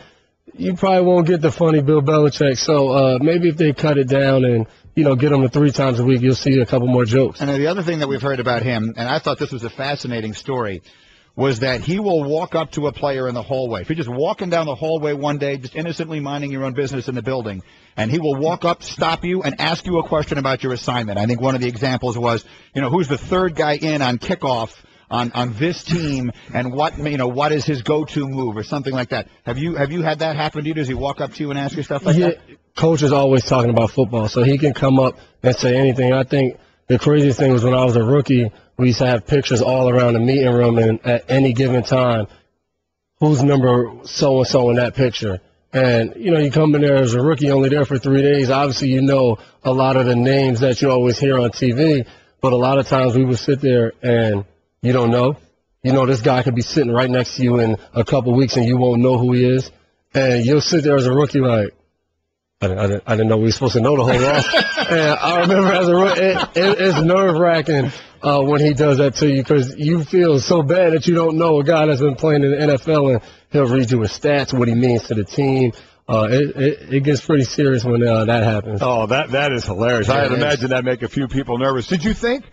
you probably won't get the funny Bill Belichick. So maybe if they cut it down and, get him to 3 times a week, you'll see a couple more jokes. And the other thing that we've heard about him, and I thought this was a fascinating story, was that he will walk up to a player in the hallway. If you're just walking down the hallway one day, just innocently minding your own business in the building, and he will walk up, stop you, and ask you a question about your assignment. I think one of the examples was, who's the third guy in on kickoff on this team, and what is his go-to move or something like that. Have you had that happen to you? Does he walk up to you and ask you stuff like that? Coach is always talking about football, so he can come up and say anything. I think the craziest thing was when I was a rookie, we used to have pictures all around the meeting room, and at any given time, who's number so-and-so in that picture. And, you come in there as a rookie, only there for 3 days. Obviously, a lot of the names that you always hear on TV, but a lot of times we would sit there and you don't know. This guy could be sitting right next to you in a couple weeks and you won't know who he is. And you'll sit there as a rookie like, I didn't know we were supposed to know the whole lot. And I remember as a rookie, it's nerve-wracking when he does that to you, because you feel so bad that you don't know a guy that's been playing in the NFL, and he'll read you his stats, what he means to the team, it gets pretty serious when that happens. Oh, that is hilarious. I'd imagine that make a few people nervous. Did you think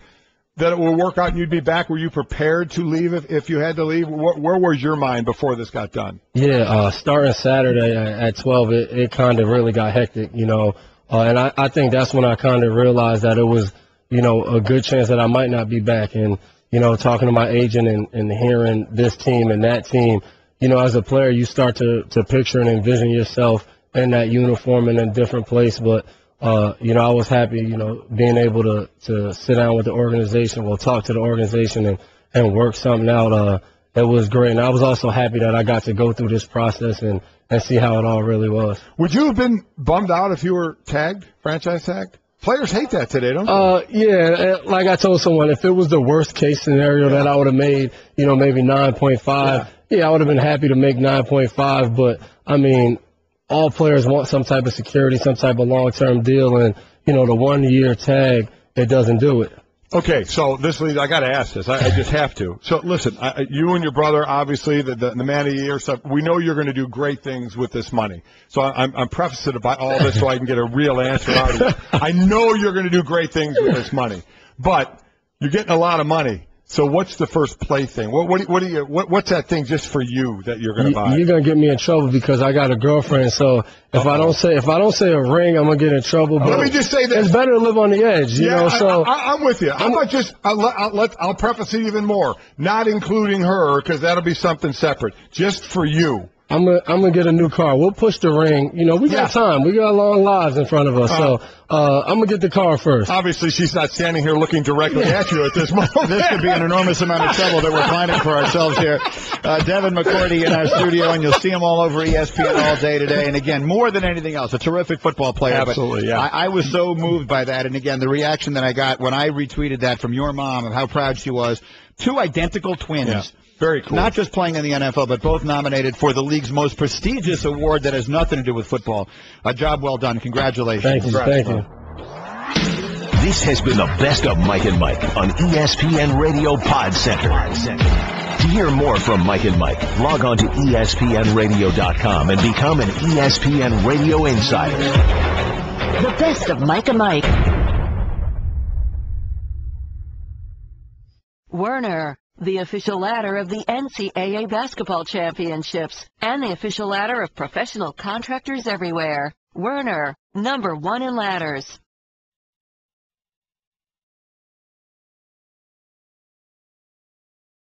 that it will work out and you'd be back? Were you prepared to leave if you had to leave? Where was your mind before this got done? Yeah, starting Saturday at 12, it kind of really got hectic, you know. And I think that's when I kind of realized that it was, you know, a good chance that I might not be back. And, you know, talking to my agent and hearing this team and that team, you know, as a player, you start to picture and envision yourself in that uniform in a different place. But, you know, I was happy, you know, being able to sit down with the organization, talk to the organization and work something out. It was great. And I was also happy that I got to go through this process and see how it all really was. Would you have been bummed out if you were tagged, franchise tagged? Players hate that today, don't they? Yeah, like I told someone, if it was the worst case scenario that I would have made, you know, maybe 9.5, I would have been happy to make 9.5. But, I mean, all players want some type of security, some type of long-term deal, and, you know, the 1-year tag, it doesn't do it. Okay, so this leads, I got to ask this. I just have to. So, listen, you and your brother, obviously, the man of the year stuff, we know you're going to do great things with this money. So I'm prefacing about all this so I can get a real answer out of you. I know you're going to do great things with this money, but you're getting a lot of money. So what's the first play thing? What's that thing just for you that you're going to buy? You're going to get me in trouble because I got a girlfriend. So if I don't say a ring, I'm going to get in trouble. But let me just say this. It's better to live on the edge, you know. So I'm with you. I'll preface it even more. Not including her because that'll be something separate. Just for you. I'm gonna get a new car. We'll push the ring. You know, we got time. We got long lives in front of us. So I'm gonna get the car first. Obviously, she's not standing here looking directly at you at this moment. This could be an enormous amount of trouble that we're finding for ourselves here. Devin McCourty in our studio, and you'll see him all over ESPN all day today. And again, more than anything else, a terrific football player. Absolutely, yeah. I was so moved by that. And again, the reaction that I got when I retweeted that from your mom of how proud she was. 2 identical twins. Yeah. Very cool. Not just playing in the NFL, but both nominated for the league's most prestigious award that has nothing to do with football. A job well done. Congratulations. Thank you. Thank you. This has been the best of Mike and Mike on ESPN Radio Pod Center. To hear more from Mike and Mike, log on to ESPNradio.com and become an ESPN Radio Insider. The best of Mike and Mike. Werner, the official ladder of the NCAA basketball championships and the official ladder of professional contractors everywhere. Werner, #1 in ladders.